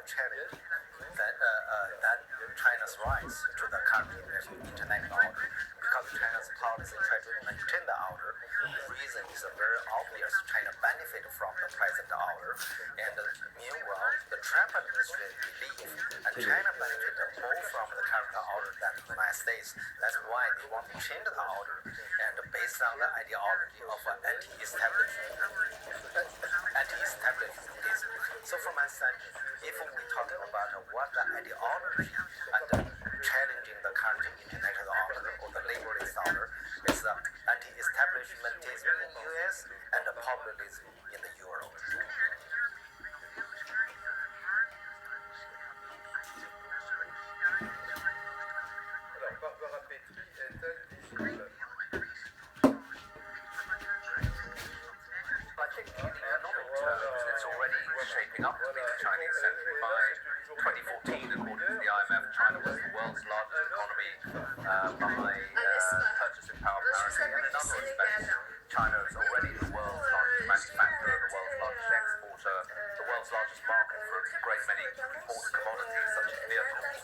challenge that China's rise to the current international order, because China's policy try to maintain the order. The reason is very obvious. China benefit from the present order, and meanwhile, the Trump administration believe and China benefit more from the current order than the United States. That's why they want to change the order, and based on the ideology of anti-establishmentism. So from my side, if we talk about what the ideology and challenging the current international order or the liberalist order is the anti-establishmentism in the US and the populism in the Europe. I think in economic terms, it's already shaping up to be the Chinese century. By 2014, according to the IMF, China was the world's largest economy by purchasing power parity, and in other respects, China is already the world's largest manufacturer, the world's largest exporter, the world's largest market for a great many important commodities such as vehicles.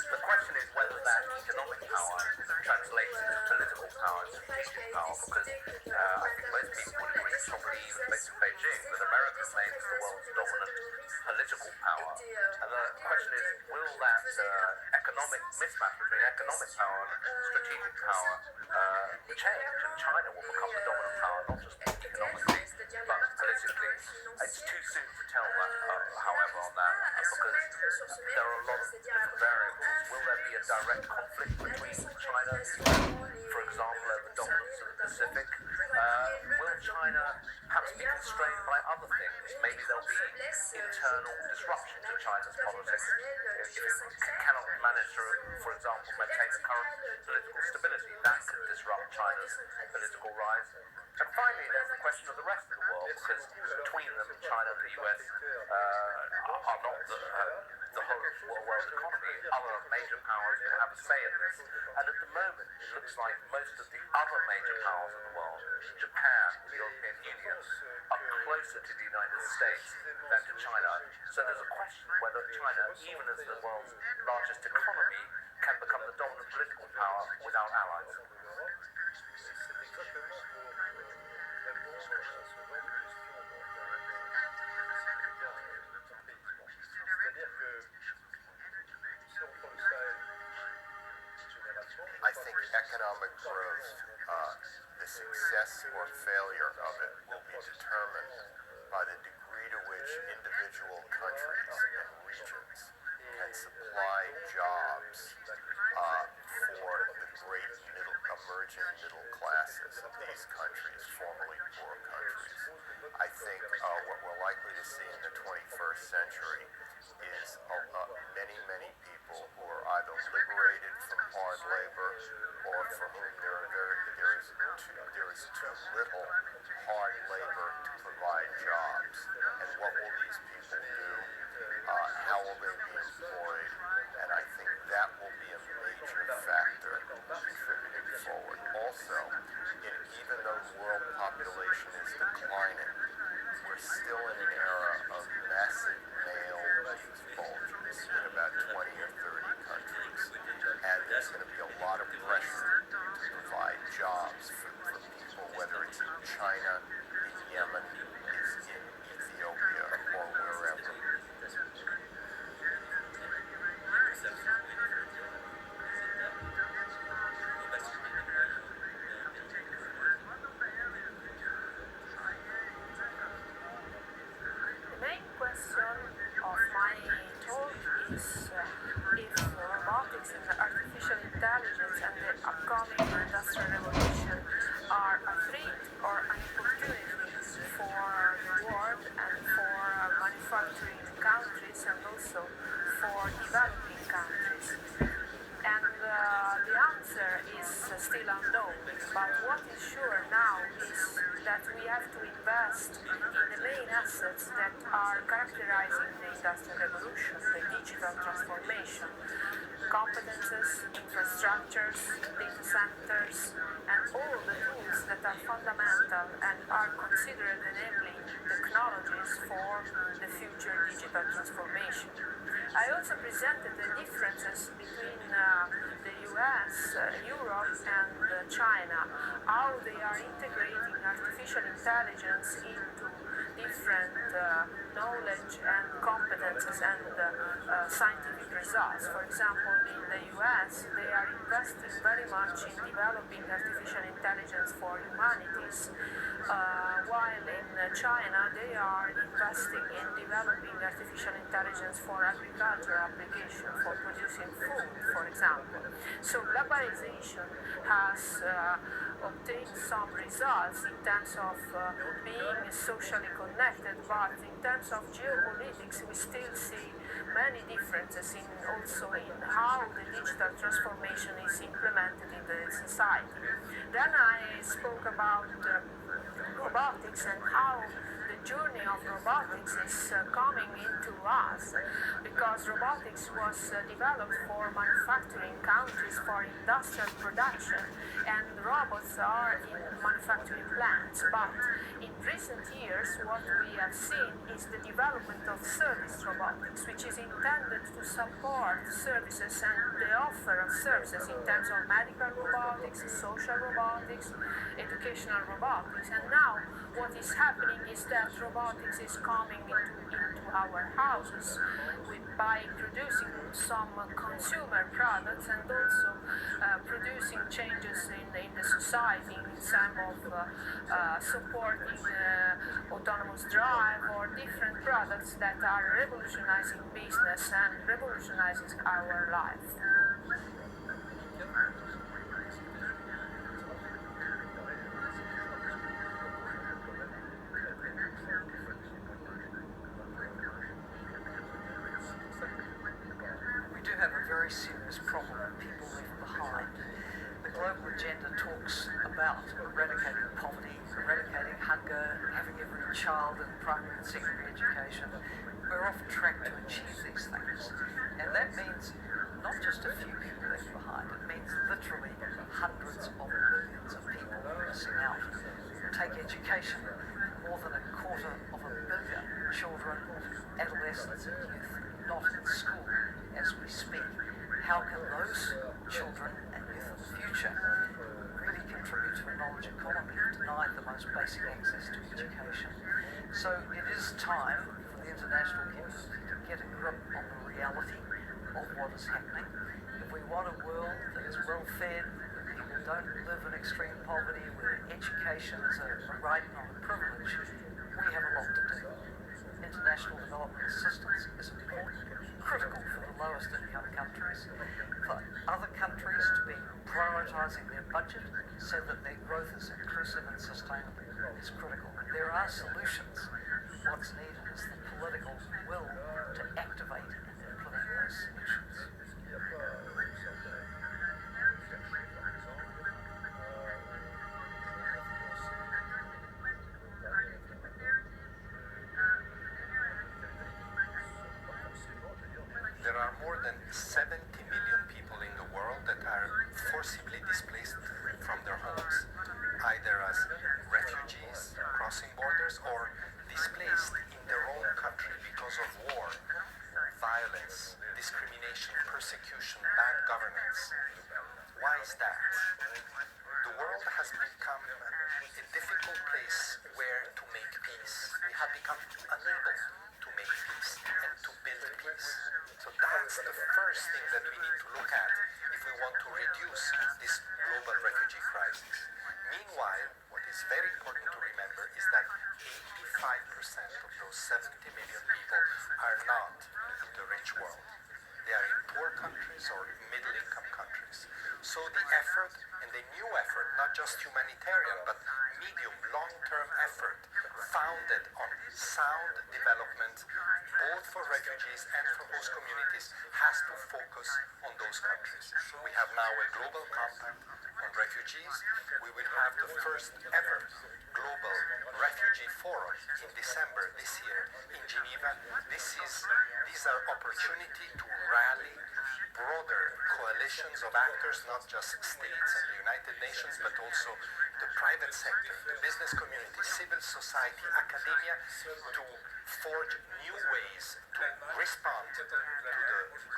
The question is whether that economic power translates into political power and strategic power, because I think most people would agree, probably even Beijing, that America remains the world's dominant political power. And the question is, will that economic mismatch between economic power and strategic power change, and China will become the dominant power, not just economically, but politically? It's too soon to tell that, however, on that, because there are a lot of different variables. Will there be a direct conflict between China and the US, for example, over dominance of the Pacific? Will China perhaps be constrained by other things? Maybe there'll be internal disruption to China's politics if it cannot manage to, for example, maintain the current political stability. That could disrupt China's political rise. And finally, there's the question of the rest of the world, because between them, China and the US are not the whole world economy. Other major powers can have a say in this. And at the moment, it looks like most of the other major powers in the world, Japan, the European Union, are closer to the United States than to China. So there's a question whether China, even as the world's largest economy, can become the dominant political power without allies. I think economic growth, the success or failure of it will be determined by the degree to which individual countries and regions can supply jobs for the great emerging middle classes of these countries, formerly poor countries. I think what we're likely to see in the 21st century is many people who are either liberated from hard labor or for whom there is too little hard labor to provide jobs. And what will these people do? How will they be employed? And I think that will be a major factor contributing forward. Also, even though the world population is declining, we're still in an era of massive male youth bulges in about 20 or 30 countries. And there's going to be a lot of pressure to provide jobs for people, whether it's in China, in Yemen, it's in Ethiopia, or wherever. The main question of my talk is if robotics and artificial intelligence and the upcoming industrial revolution are a threat or an opportunity for the world and for manufacturing countries and also for developing countries. And the answer is still unknown, but what is sure now is that we have to invest in the main assets that are characterizing the industrial revolution, the digital transformation, competences, infrastructures, data centers, and all the tools that are fundamental and are considered enabling technologies for the future digital transformation. I also presented the differences between the US, Europe, and China, how they are integrating artificial intelligence into different knowledge and competences and scientific results. For example, in the US, they are investing very much in developing artificial intelligence for humanities, while in China, they are investing in developing artificial intelligence for agricultural application, for producing food, for example. So globalization has obtained some results in terms of being socially connected, but in terms of geopolitics, we still see many differences also in how the digital transformation is implemented in the society. Then I spoke about robotics and how the journey of robotics is coming into us, because robotics was developed for manufacturing countries, for industrial production, and robots are in manufacturing plants. But in recent years, what we have seen is the development of service robotics, which is intended to support services and the offer of services in terms of medical robotics, social robotics, educational robotics. And now what is happening is that robotics is coming into our houses by producing some consumer products and also producing changes in the society in terms of supporting autonomous drive or different products that are revolutionizing business and revolutionizing our life. Very serious problem of people left behind. The global agenda talks about eradicating poverty, eradicating hunger, having every child in primary and secondary education. We're off track to achieve these things. And that means not just a few people left behind, it means literally hundreds of millions of people missing out. Take education, more than 250 million children, adolescents and youth not in school as we speak. How can those children and youth of the future really contribute to a knowledge economy denied the most basic access to education? So it is time for the international community to get a grip on the reality of what is happening. If we want a world that is well fed, where people don't live in extreme poverty, where education is a right, not a privilege, we have a lot to do. International development assistance is important, critical for the lowest income countries. For other countries to be prioritising their budget so that their growth is inclusive and sustainable is critical. There are solutions. What's needed is the political will to activate and implement those solutions. There are more than 70 million people in the world that are forcibly displaced from their homes, either as refugees crossing borders or displaced in their own country because of war, violence, discrimination, persecution, bad governance. Why is that? The world has become a difficult place where to make peace. We have become unable to make peace and to build peace. So that's the first thing that we need to look at if we want to reduce this global refugee crisis. Meanwhile, what is very important to remember is that 85% of those 70 million people are not in the rich world. They are in poor countries or middle-income countries. So the effort, and the new effort, not just humanitarian, but medium, long-term effort, founded on sound development, both for refugees and for host communities, has to focus on those countries. We have now a global compact on refugees. We will have the first ever global refugee forum in December this year in Geneva. These are opportunity to rally broader coalitions of actors, not just states and the United Nations, but also the private sector, the business community, civil society, academia, to forge new ways to respond to the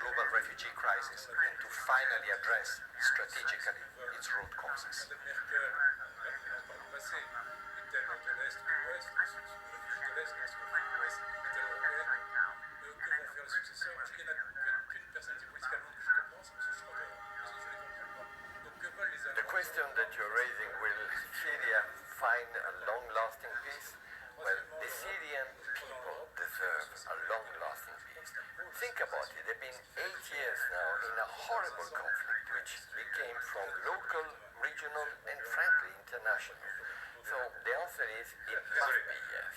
global refugee crisis and to finally address strategically its root causes. The question that you're raising, will Syria find a long-lasting peace? Well, the Syrian people deserve a long-lasting peace. Think about it. They've been 8 years now in a horrible conflict which became from local, regional, and frankly international. So the answer is it must be yes.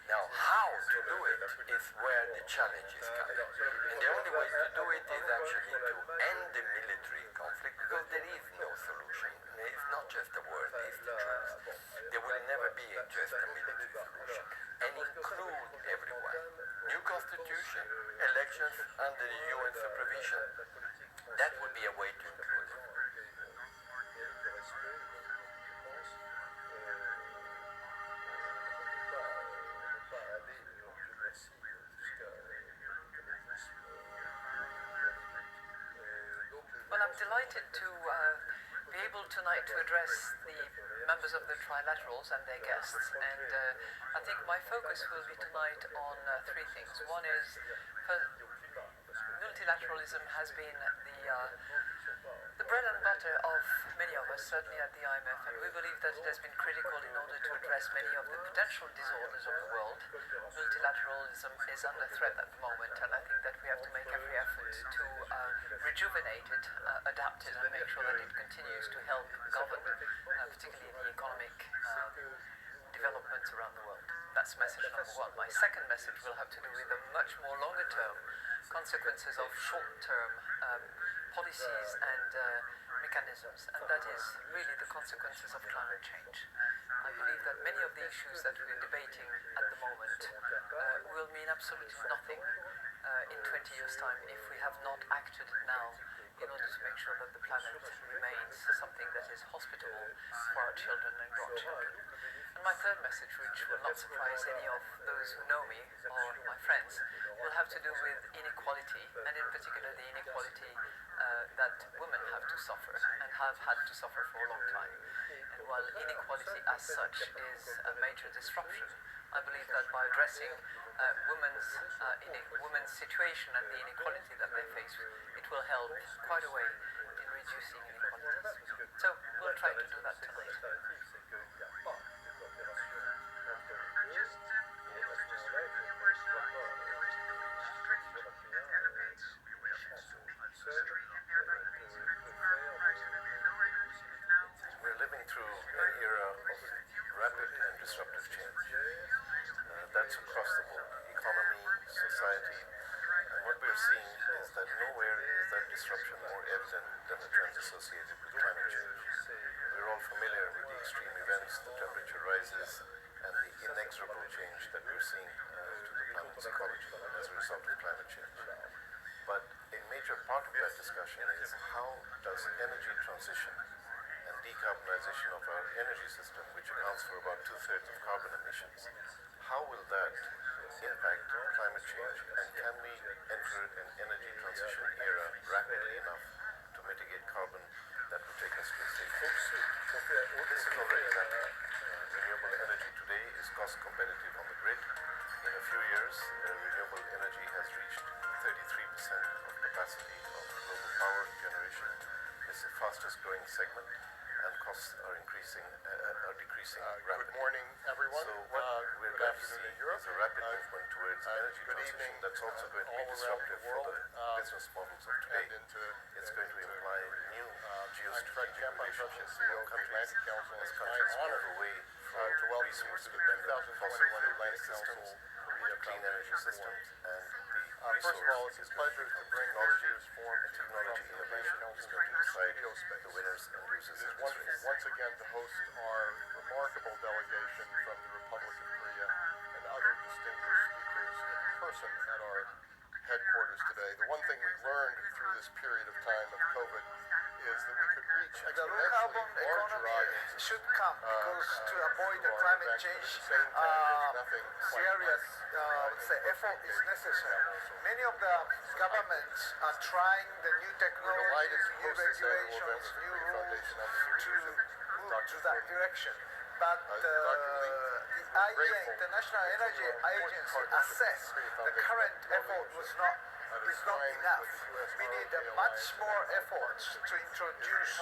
Now, how to do it is where the challenge is coming. And the only way to do it is actually to end the military conflict, because there is no solution. It's not just a word, it's the truth. There will never be just a military solution. And include everyone. New constitution, elections under the UN supervision. That would be a way to include it. Well, I'm delighted to be able tonight to address the members of the trilaterals and their guests. And I think my focus will be tonight on three things. One is multilateralism has been the bread and butter of many of us, certainly at the IMF, and we believe that it has been critical in order to address many of the potential disorders of the world. Multilateralism is under threat at the moment, and I think that we have to make every effort to rejuvenate it, adapt it, and make sure that it continues to help govern, particularly the economic developments around the world. That's message number one. My second message will have to do with the much more longer-term consequences of short-term policies and mechanisms, and that is really the consequences of climate change. I believe that many of the issues that we're debating at the moment will mean absolutely nothing in 20 years' time if we have not acted now in order to make sure that the planet remains something that is hospitable for our children and grandchildren. And my third message, which will not surprise any of those who know me or my friends, will have to do with inequality, and in particular the inequality that women have to suffer and have had to suffer for a long time. And while inequality as such is a major disruption, I believe that by addressing women's situation and the inequality that they face, it will help quite a way in reducing inequalities. So we'll try to do that tonight. We're living through an era of rapid and disruptive change. That's across the board, economy, society. And what we're seeing is that nowhere is that disruption more evident than the trends associated with climate change. We're all familiar with the extreme events, the temperature rises, and the inexorable change that we're seeing to the planet's ecology as a result of climate change. But a major part of that discussion is how does energy transition and decarbonization of our energy system, which accounts for about 2/3 of carbon emissions, how will that impact climate change, and can we enter an energy transition era rapidly enough to mitigate carbon that will take us to a safe place? This is already happening. Renewable energy today is cost competitive on the grid. In a few years, renewable energy has reached 33% of capacity of global power generation. It's the fastest growing segment, and costs are decreasing rapidly. Good morning, everyone. So what we're good going to see afternoon in Europe. is a rapid movement towards energy good transition evening, that's also going to be all around disruptive the world, for the business models of today. and into It's going to imply new I'm Fred geostrategic Kemp, I'm relationships CEO among of the countries Atlantic Council, as and countries I'm honored move away to from welcome you to the resource-dependent 2021 fossil Atlantic fuel-based Council systems, Korea clean energy Conference. systems, and First of all, it's a pleasure to bring this technology year's forum to you from technology the innovation Atlantic is Council going to decide studio space. the winners and losers It is in this wonderful race. once again to host our remarkable delegation from the Republic of Korea and other distinguished speakers in person at our headquarters today. say, the one thing we learned through this period of time of COVID is that we could reach The low exponentially carbon larger economy audiences. should come because to avoid the climate change, serious effort is necessary. Many of the governments are trying the new technologies, new regulations, new rules to move to that direction. But the IEA, International Energy Agency, assessed the current effort is not enough. We need much more efforts to introduce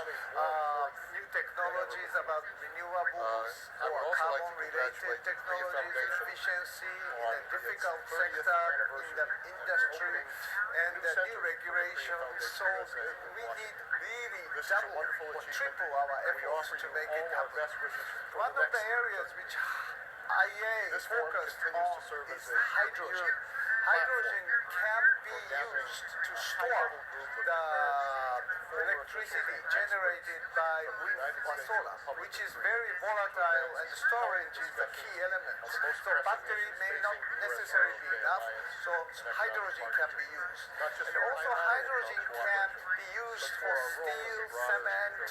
new technologies about renewables or carbon-related technologies, efficiency in a difficult sector, in the industry, and the new regulations. So we need really double or triple our efforts to make it happen. One of the areas which IEA focused on is hydrogen. Hydrogen can be used to store the electricity generated by wind or solar, which is very volatile, and storage is a key element. So battery may not necessarily be enough, so hydrogen can be used. And also hydrogen can be used for steel, cement,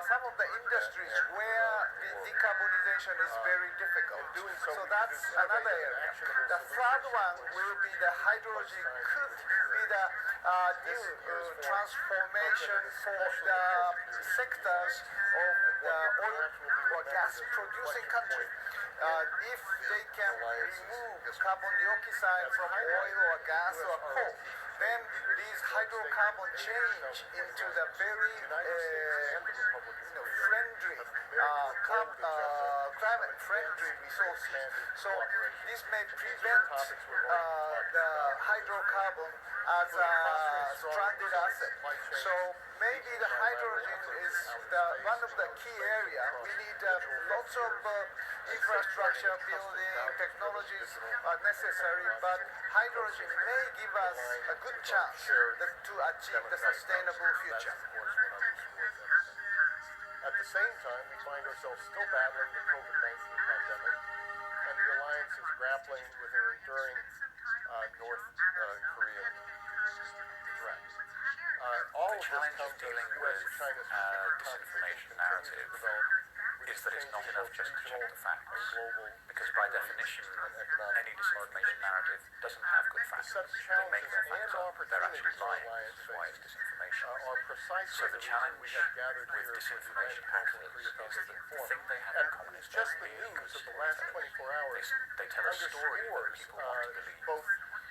some of the industries where the decarbonization is very difficult. So that's another area. The third one will be the hydrogen could be the new transformation for the sectors of the oil or gas producing country. If they can remove carbon dioxide from oil or gas or coal, then these hydrocarbon change into the very friendly, climate-friendly resources. So this may prevent the hydrocarbon as a stranded asset. So maybe the hydrogen is one of the key areas. We need lots of infrastructure building, technologies are necessary, but hydrogen may give us a good chance to achieve the sustainable future. At the same time, we find ourselves still battling the COVID-19 pandemic, and the alliance is grappling with an enduring North Korean threat. All The challenge of dealing with disinformation narrative is that it's not enough just to check the facts, because by definition, any disinformation narrative doesn't have good facts. They make their facts up, they're actually lying. This is why it's disinformation. So the challenge with disinformation hackers is that the thing they have in common is just the really news good of the last 24 hours They tell a story that people want to believe. both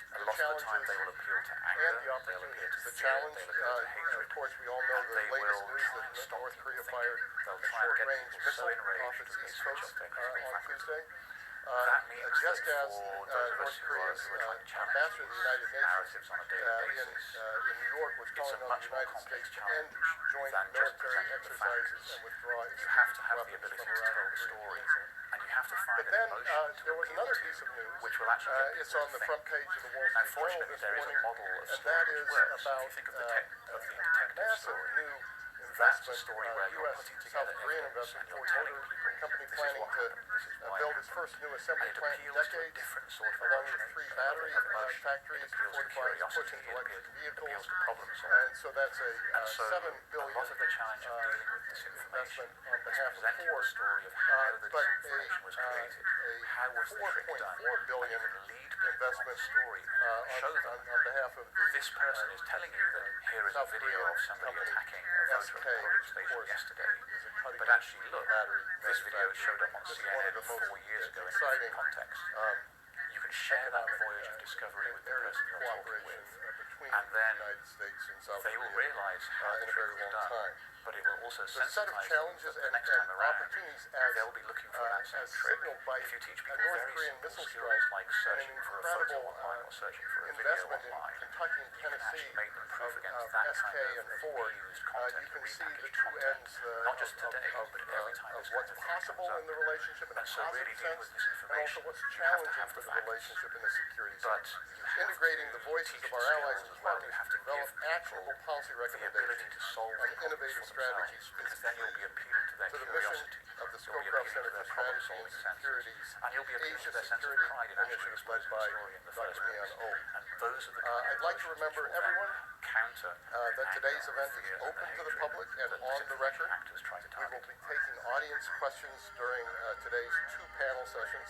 A lot of the time they will appeal to and anger, the they'll appeal opportunities. to The fear, challenge, they'll appeal to hatred. of course, we all know And the they latest will news try and that stop North people Korea thinking. fired They'll a try and get short-range people so missile enraged off that its they east switch coast off their history on factors. Tuesday. That means Just that as for those of us North who are Korea's trying to challenge ambassador to the United Nations narratives on a daily basis, in New York was it's a calling on much the more United complex States to challenge end joint than just military presenting the exercises facts. and withdraw its You have to have the weapons ability from to around tell the the Korean story, Peninsula. and you have to find But an then emotion to there was appeal another to, piece of news. which will actually get It's people on to the think. front page of the Wall Now, Street Journal fortunately, this there is a morning, model of and story that which is works. If about you think of the detective massive story, new that's a investment, story where you're U.S. putting South together Korean evidence investment and for you're telling Motor people company this is planning what to happened, this is why it build its happened. first new And assembly it plant in appeals to a decades, different sort of along with emotion. 3 battery Emotion. factories It appeals to fortifying its push curiosity, into electric it vehicles. appeals to problem solving. And so that's a And so $7 a billion lot of the challenge of dealing with disinformation investment on is behalf of presenting the Ford. story of how the But disinformation was created, how was the trick done, $4.4 billion and you can lead people on investment the story, show them on behalf of the this person is telling you that here is a South video Korean of somebody company, attacking a voter at SK, the polling of station course, yesterday. is a cutting But actually, look, battery this video showed up on This is one of CNN the most 4 years ago in a exciting, different context. You can share that voyage of discovery with the areas person of you're talking cooperation with, between and then the United States and South they will Korea realize how in the a trick very was long done. time. But it will also There's a set of sensitize them challenges that and, the next time around, opportunities as they'll be looking for that same trick. signaled by If you teach a people North very Korean simple missile skills strike like and an searching for a photo incredible online or searching for a video investment in online, Kentucky and you can Tennessee actually make them proof against of that SK kind of and Ford, abused content, you can see the repackaged two content, ends not just today, of but every time of this what's kind of thing possible comes in the up. relationship in a And so really positive dealing sense, with and also disinformation, what's you have to challenging have for the the facts. relationship in the security But sense. you have Integrating to the voices teach of the our allies skills and as well. you have to develop give actionable policy the ability recommendations to solve on problems innovative for strategies themselves, because then you'll be appealing to their to the mission curiosity. of the You'll be Scowcroft appealing Center to their for Strategy problem-solving and senses, Security's and you'll be appealing Asia to their sense of Security pride in actually Initiative led exposing by the story in the first Dr. place. Rheon Oh. And those are the I'd like to remember everyone counter that today's event is open to the public and on the record. actors try to We will target. be taking audience questions during today's 2 panel sessions,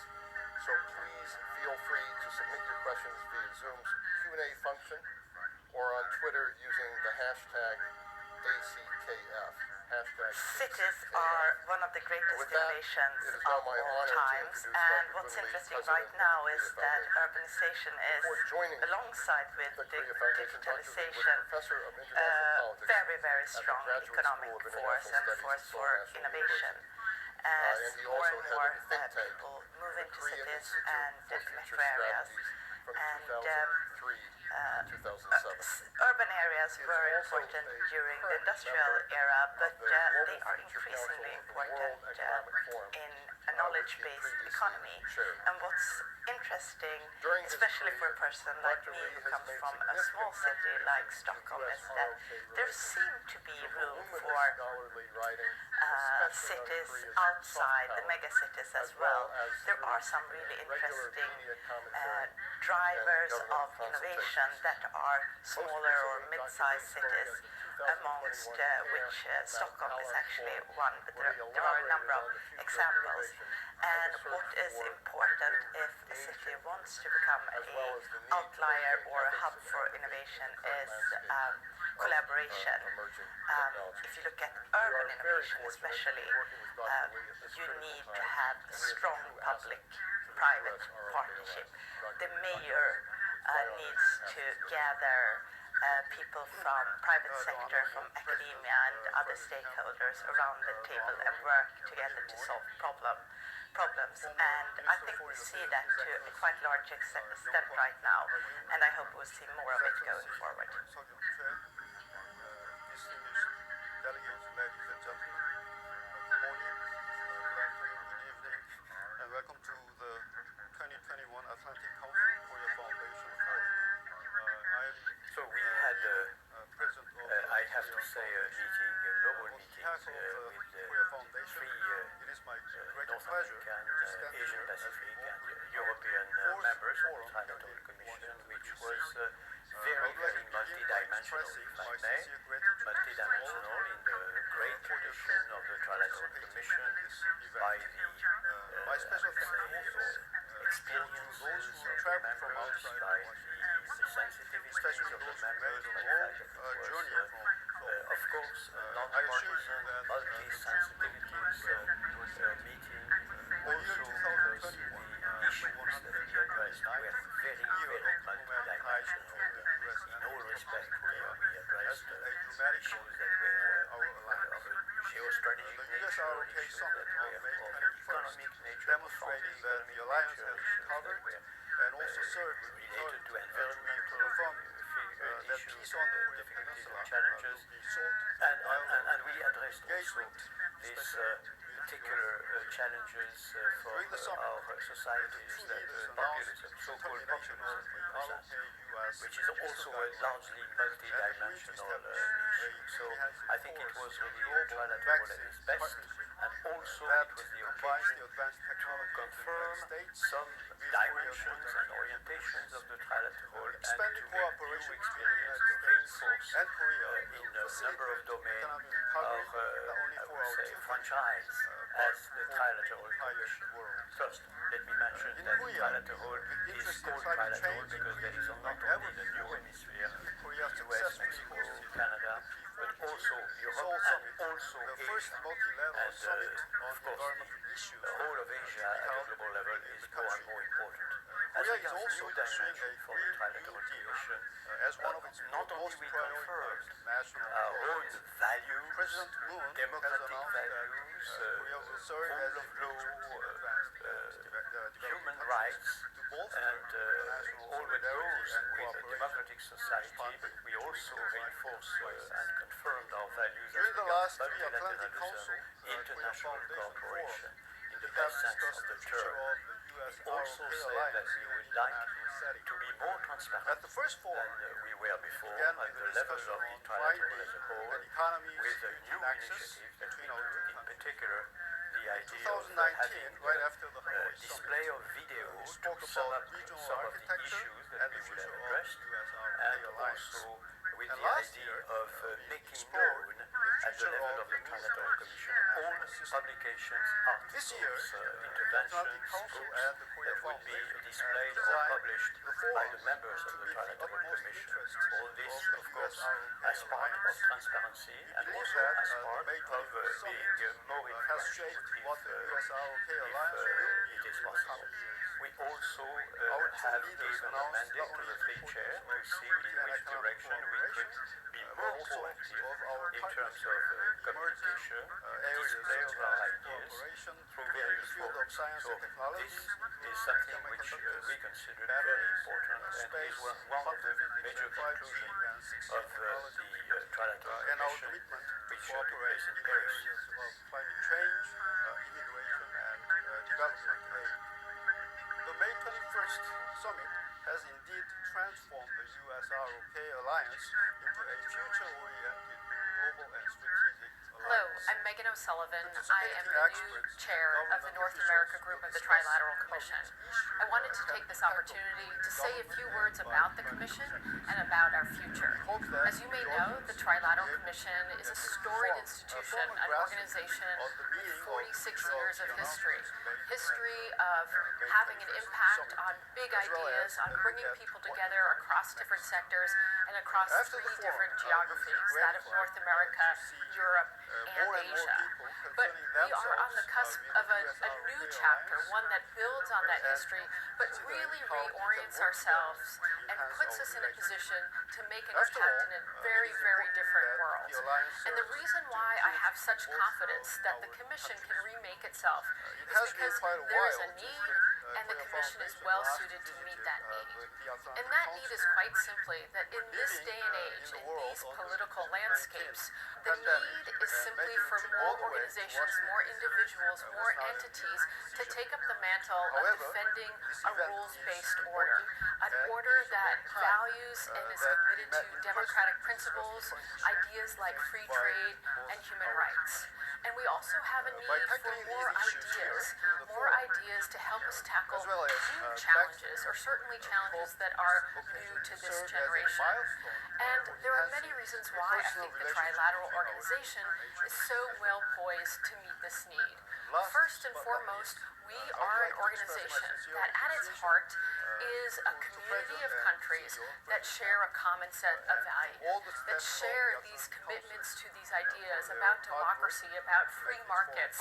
so please feel free to submit your questions via Zoom's Q&A function or on Twitter using the hashtag ACKF. Cities are one of the greatest With that, innovations it is now of my all honor to times, introduce and Dr. what's Boon Lee, interesting President right now of the is Korea that Foundation. urbanization is, Before joining alongside with the Korea Foundation, Dr. Lee was digitalization, Professor of International Politics very, very at the strong Graduate economic School of force International and Studies force at Seoul for National innovation. University. As And he more also and more headed a think tank, people move the into Korea cities Institute and for metro Future areas. Strategies from And 2003 to 2007. urban areas He is were also important a during the current industrial member era, of but the Global they are Future increasingly Council of the World important Economic Forum, in a which he knowledge-based previously economy. chaired. And what's interesting, During his especially for a career, person like Dr. me Lee who has comes made from a significant small city like contributions to Stockholm, is US that ROK there relations, seemed to be room voluminous for scholarly writing, especially on cities Korea's outside the soft power, megacities as well. as There through are some really regular interesting media commentary drivers and of government innovation that are smaller or recently, Dr. mid-sized Lee spoke cities, at the 2021 amongst CIAM which Stockholm is Mount actually Forum, one, but where he there are a number of elaborated on the future of examples. innovation And the search what is for important new, if a city engaging, wants to become as an well as the need to outlier maintain or a ethics hub and for ethics innovation in the current is landscape collaboration. emerging If technologies. you look at We urban are very innovation fortunate especially, working with Dr. Lee at this you critical need time, to have and a he is a strong true asset public-private to the US partnership. ROK The alliance. mayor needs to gather people from private sector, from academia and other stakeholders around the table and work together to solve problems. And I think we see that to a quite large extent right now, and I hope we'll see more of it going forward. Distinguished delegates, ladies and gentlemen, good morning, good afternoon, good evening, and welcome to the 2021 Atlantic Council Korea Foundation Forum. So we had, President of I have to say, a global on meeting behalf of the with Korea Foundation, three it is my great North pleasure American, to stand Asian here as Pacific, the and European fourth members of the forum Trilateral in Commission, Washington, which DC. was I very, would like very to begin by multidimensional, expressing if my I may. sincere gratitude to Multidimensional all in the great tradition of the Trilateral Commission by the my special thanks also experiences those who of the traveled from members, outside by Washington, the sensitivities especially of the those who members, made and a the long fact that it was, journey from of course, I assure you non-partisan, that multi-sensitivities meeting. Also, because the issues that we addressed were very, very multidimensional. In all respects, we addressed issues that were of a geostrategic nature, issues that were of economic nature, demonstrating that the alliance has recovered and also served related to to environmental confirm that issues, peace on the Korean difficulties Peninsula and challenges. will be solved And we addressed also engagement, these especially particular challenges for During the summer, our societies, two that leaders populism, announced so-called termination of populism, the ROK-US which is also a largely multi-dimensional issue. So I think it was really trilateral at its best, and also it was the occasion to confirm some dimensions and orientations of the trilateral and to make new experience, to reinforce and Korea in a number of domains our, I would say, franchise as the Trilateral Commission. First, let me mention that Trilateral is called Trilateral because there is not only the new hemisphere, US, Mexico, Canada, but also Europe and also Asia. And of course, the whole of Asia at a global level is more and more important. As Korea it is is also new pursuing dimension a for the Green Trilateral New Deal Commission. as one of its Not only most we prioritized confirmed national our own priorities. values, President Moon has democratic announced that values, Korea will serve as rule a of law, developing human country rights, to bolster and international all with solidarity those and with a cooperation. democratic society, but we also reinforce and confirmed our values During as the regards last three Atlantic multilateralism, Council, international Korea Foundation cooperation in the we have best sense of discussed the the future term. of the U.S. We also ROK said that alliance we in would an like international setting. to be more transparent At the first forum, than we were before, began then at with the the level discussion of the on trilateral as a finding whole, an economy with a new nexus initiative that we between our do, two in countries. particular the idea of 2019, having right after the Hanoi display summit, of videos to spoke sum about up regional some of the architecture issues that and we the would have future of addressed, the US-ROK and alliance. also with And the last idea year, of we making explored known the at the future level of of the the Trilateral Commission all publications, This year, articles, the Atlantic interventions, Council books and the Korea that will be Foundation displayed or designed published the by forums the members of to the meet the Trilateral utmost Commission. interest All this, of the of course, US-ROK as part of alliance. transparency and believe also that, as the part May of 21st being more has influential shaped if, what the US-ROK alliance if will be it is in the possible. coming years. We also Our two have leaders given a announced mandate not to only the three chair to see in security and which economic direction we could be but more also proactive of our in terms partnership, of emerging communication, areas display such of our as ideas cooperation through in the various field of forums. science So and technology, this is something which we consider very important and is space, one of the major 5G, conclusions and 6G of technology, the Trilateral and our Commission, commitment to which took cooperate place in in Paris. areas of climate change, immigration, and development aid. The May 21st summit has indeed transformed the US-ROK alliance into a future-oriented global and strategic Hello, alliance. I'm Megan O'Sullivan. I am the new chair of the North America group of the Trilateral Commission. I wanted to take this opportunity to say a few words about the Commission and about our future. As you may know, the Trilateral Commission is a storied institution, an organization with 46 years of history. History of having an impact on big ideas, on bringing people together across different sectors and across three different geographies, that of North America, Europe, and Asia. But we are on the cusp of a new chapter, one that builds on that history, but really reorients ourselves and puts us in a position to make an impact in a very, very different world. And the reason why I have such confidence that the Commission can remake itself is because there is a need, and the Commission is well suited to meet that need. And that need is quite simply that in this day and age, in these political landscapes, the need is simply for more organizations, more individuals, more entities to take up the mantle of defending a rules-based order, an order that values and is committed to democratic principles, ideas like free trade and human rights. And we also have a need for more ideas to help us tackle new challenges, or certainly challenges that are new to this generation. And there are many reasons why I think the Trilateral Organization is so well poised to meet this need. First and foremost, we are an organization that at its heart is a community of countries that share a common set of values, that share these commitments to these ideas about democracy, about free markets,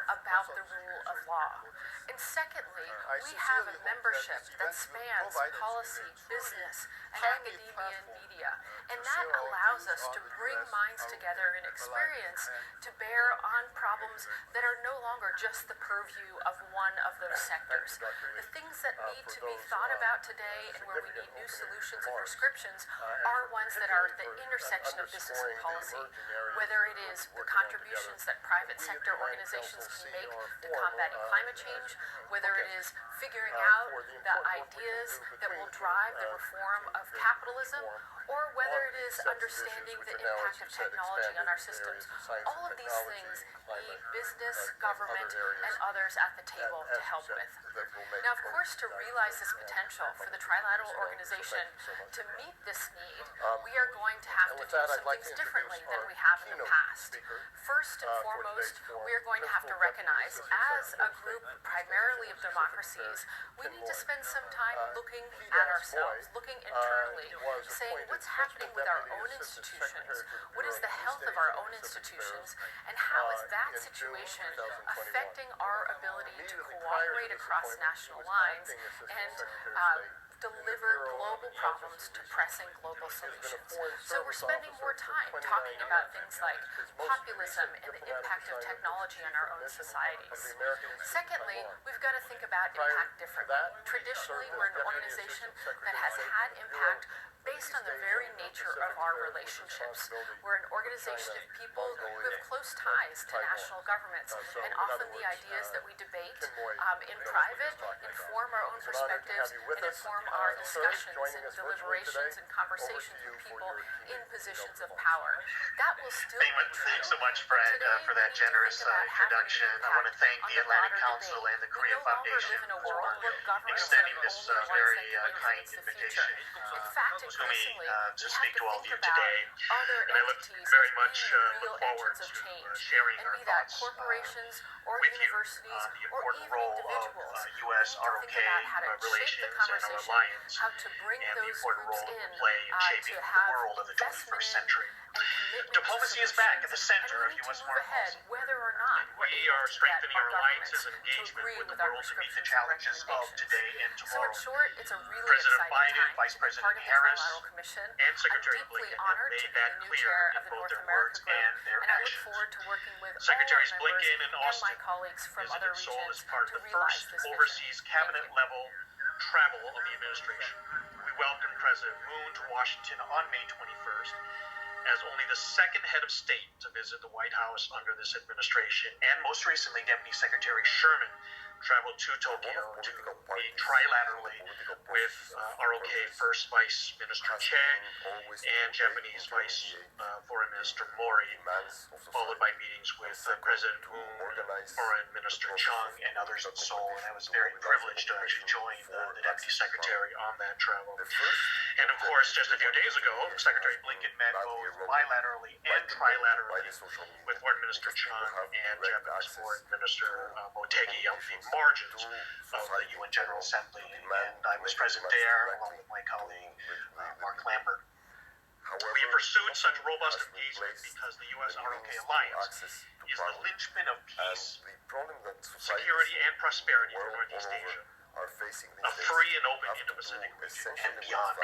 about the rule of law. And secondly, we have a membership that spans policy, business, and academia and media. And that allows us to bring minds together and experience to bear on problems that are no longer just the purview of one of those sectors. The things that need to be thought about today and where we need new solutions and prescriptions are ones that are at the intersection of business and policy, whether it is the contributions that private sector organizations can make to combating climate change, whether it is figuring out the ideas that will drive the reform of capitalism, or whether it is understanding the impact of technology on our systems. All of these things need business, government, and others at the table to help with. Now, of course, to realize this potential for the Trilateral Organization to meet this need, we are going to have to do some things differently than we have in the past. First and foremost, we are going to have to recognize, as a group primarily of democracies, we need to spend some time looking at ourselves, looking internally, saying what's happening with our own institutions, what is the health of our own institutions, and how is that situation affecting our ability to cooperate across national lines and deliver global problems to pressing global solutions. So we're spending more time talking about things like populism and the impact of technology on our own societies. Secondly, we've got to think about impact differently. Traditionally, we're an organization that has had impact based on the very nature of of our relationships. We're an organization of people who have close ties to national governments, and often the ideas that we debate in private inform our own perspectives and inform our discussions and deliberations and conversations with people in positions of power. That will still be true. Thanks so much, Fred, for that generous introduction. I want to thank the Atlantic Council and the Korea Foundation for extending this very kind invitation to me to speak to all of you today. And I very much look forward to sharing our thoughts with you on the important role of U.S. ROK relations and our alliance, and the important role it will play in shaping the world of the 21st century. Diplomacy is back at the center of U.S. foreign policy. We are strengthening our alliances and engagement with the world to meet the challenges of today and tomorrow. President Biden, Vice President Harris, and Secretary Blinken have made that clear in both their words and their actions. Secretaries Blinken and Austin visited Seoul as part of the first overseas cabinet-level travel of the administration. We welcomed President Moon to Washington on May 21st as only the second head of state to visit the White House under this administration, and most recently, Deputy Secretary Sherman traveled to Tokyo to meet trilaterally with ROK First Vice Minister Chang and Japanese Vice Foreign Minister Mori, followed by meetings with President Moon, Foreign Minister Chung, and others in Seoul. And I was very privileged to actually join the Deputy Secretary on that travel. And of course, just a few days ago, Secretary Blinken met both bilaterally and trilaterally with Foreign Minister Chung and Japanese Foreign Minister Motegi on the margins of the UN General Assembly, and I was present there along with my colleague Mark Lambert. We pursued such robust engagement because the U.S.-ROK alliance is the linchpin of peace, security, and prosperity for Northeast Asia, a free and open Indo-Pacific region, and beyond.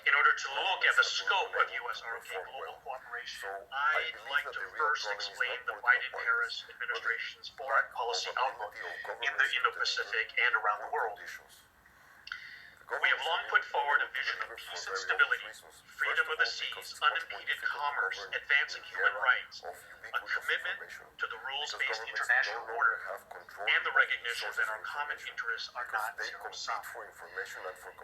In order to look at the scope of U.S.-ROK global cooperation, I'd like to first explain the Biden-Harris administration's foreign policy outlook in the Indo-Pacific and around the world. We have long put forward a vision of peace and stability, freedom of the seas, unimpeded commerce, advancing human rights, a commitment to the rules-based international order, and the recognition that our common interests are not zero-sum.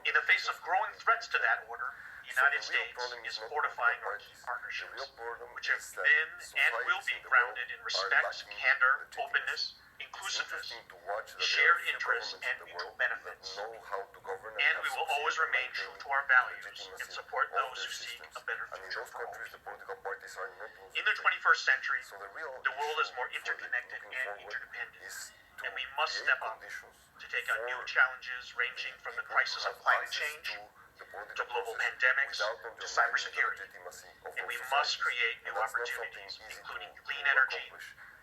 In the face of growing threats to that order, the United States is fortifying our key partnerships, which have been and will be grounded in respect, candor, openness, inclusiveness, shared interests, and mutual benefits. And we will always remain true to our values and support those who seek a better future for all. In the 21st century, the world is more interconnected and interdependent, and we must step up to take on new challenges ranging from the crisis of climate change to global pandemics to cybersecurity. And we must create new opportunities, including clean energy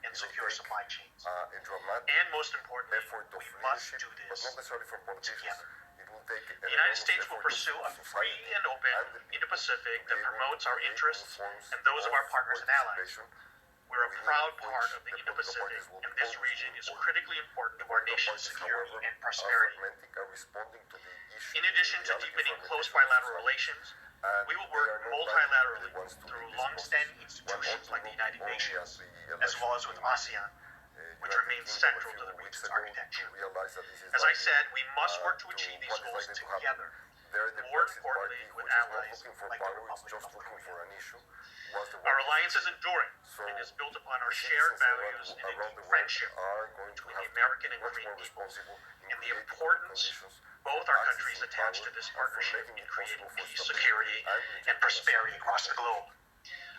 and secure supply chains. And most importantly, we must do this together. The United States will pursue a free and open Indo-Pacific that promotes our interests and those of our partners and allies. We're a proud part of the Indo-Pacific, and this region is critically important to our nation's security and prosperity. In addition to deepening close bilateral relations, we will work multilaterally through long-standing institutions like the United Nations, as well as with ASEAN, which remains central to the region's architecture. As I said, we must work to achieve these goals together, more importantly with allies like the Republic of Korea. Our alliance is enduring and is built upon our shared values and a deep friendship between the American and Korean peoples, and the importance both our countries attach to this partnership in creating peace, security, and prosperity across the globe.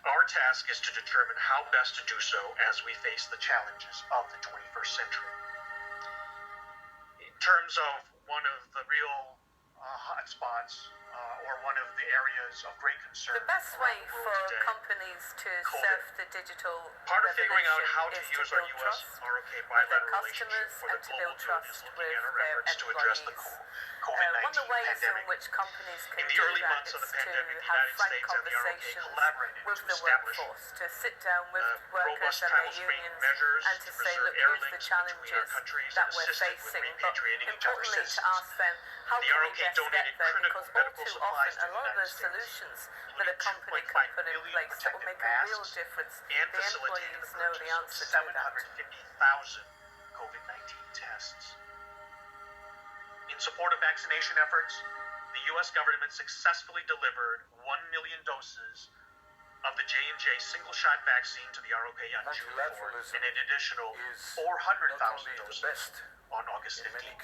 Our task is to determine how best to do so as we face the challenges of the 21st century. In terms of one of the real hotspots, or one of the areas of great concern. The best way for companies to surf the digital part of figuring out how to is use to our build U.S. trust ROK with their bilateral customers relationship for and the to build global trust is with looking at our their efforts to address the employees. COVID-19 One of the ways in pandemic. which companies can In the do early that months is of the to pandemic, the have United frank States and the ROK conversations collaborated with to the establish workforce, to sit down with workers robust and travel their screening unions measures and to to say, preserve look, air here's the links between our challenges countries that and we're assisted with facing, but repatriating each other's importantly to citizens. ask them, how The can we ROK best get donated there? critical Because medical medical too supplies often, to a the lot of United those States, solutions that a company including can 2.5 put in million place that will protective make a real masks difference, and the facilitated employees the know the purchase answer of to that. 750,000 COVID-19 tests. In support of vaccination efforts, the U.S. government successfully delivered 1 million doses of the J&J single-shot vaccine to the ROK on June 4th, and an additional 400,000 doses on August 15th.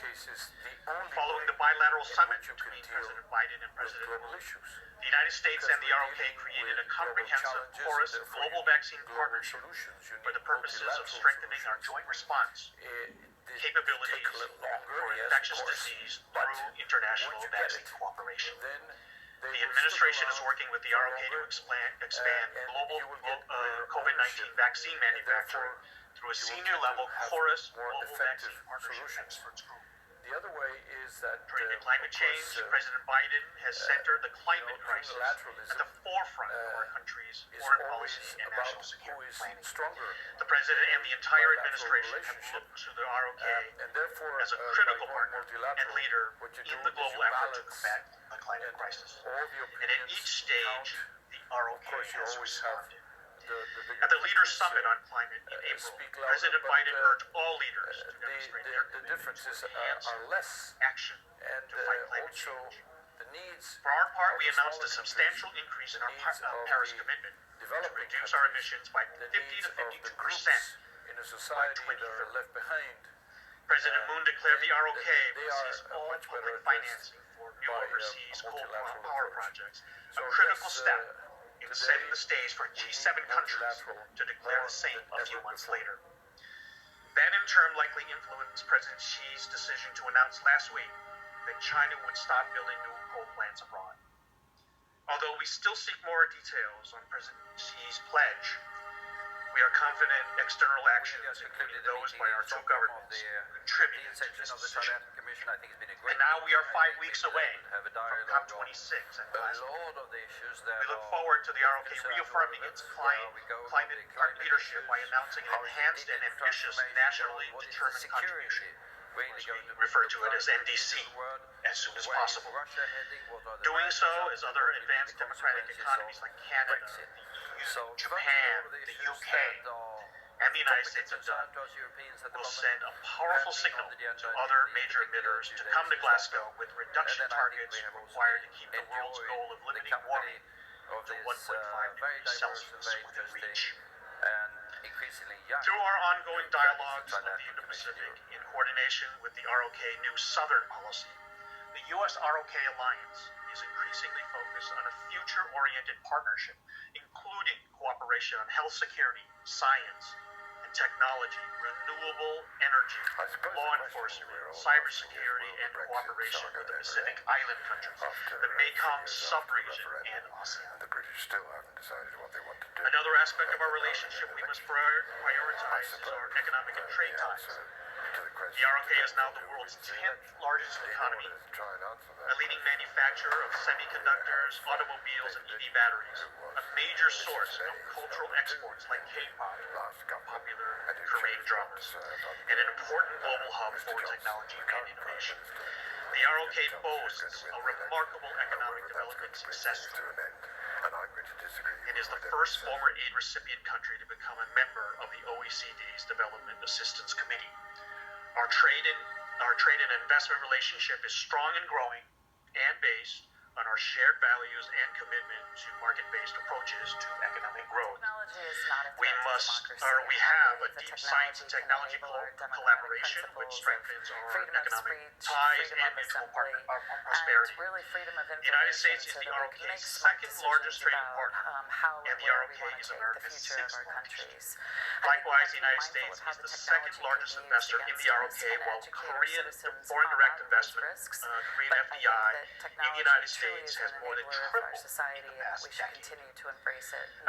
Following the bilateral summit between President Biden and President Moon, the United States and the ROK created a comprehensive, porous global vaccine partnership for the purposes of strengthening our joint response capabilities for infectious disease through international vaccine cooperation. The administration is working with the ROK to expand global COVID-19 vaccine manufacturing through a senior-level chorus global vaccine partnership experts group. The other way is that Turning to climate change, President Biden has centered the climate crisis at the forefront of our country's foreign policy and national security planning. The President and the entire administration have looked to the ROK as a critical partner and leader in the global effort to combat the climate crisis. And at each stage, the ROK has responded. At the Leaders' Summit on Climate in April, President Biden urged all leaders to demonstrate their commitment to enhance action to fight climate change. For our part, we announced a substantial increase in our Paris commitment to reduce our emissions by 50 to 52% by 2030. President Moon declared the ROK will cease all public financing for new overseas coal power projects, a critical step in setting the stage for G7 countries to declare the same a few months later. That in turn likely influenced President Xi's decision to announce last week that China would stop building new coal plants abroad. Although we still seek more details on President Xi's pledge, we are confident external actions, including those by our two governments, contributed to this decision. And now we are 5 weeks away from COP26 in Glasgow. We look forward to the ROK reaffirming its climate leadership by announcing an enhanced and ambitious nationally determined contribution. We refer to it as NDC as soon as possible. Doing so as other advanced democratic economies like Canada, the EU, Japan, the UK, and the United States have done will send a powerful signal to other major emitters to come to Glasgow with reduction targets required to keep the world's goal of limiting warming to 1.5 degrees Celsius within reach. Through our ongoing dialogues of the Indo-Pacific in coordination with the ROK New Southern Policy, the U.S.-ROK alliance is increasingly focused on a future-oriented partnership, including cooperation on health security, science, and technology, renewable energy, law enforcement, cybersecurity, and cooperation with the Pacific Island countries, the Mekong sub-region, and ASEAN. The British still haven't decided what they want to do. Another aspect of our relationship we must prioritize is our economic and trade ties. The ROK is now the world's 10th largest economy, a leading manufacturer of semiconductors, automobiles, and EV batteries, a major source of cultural exports like K-pop, popular Korean dramas, and an important global hub for technology and innovation. The ROK boasts a remarkable economic development success story. It is the first former aid recipient country to become a member of the OECD's Development Assistance Committee. Our trade and investment relationship is strong and growing and based on our shared values and commitment to market-based approaches to economic growth. We have a deep science and technology collaboration which strengthens our economic ties and mutual prosperity. The United States is the ROK's second largest trading partner, and the ROK is America's sixth largest. Likewise, the United States is the second largest investor in the ROK, while Korean foreign direct investment, Korean FDI, in the United States has more than tripled in the past decade.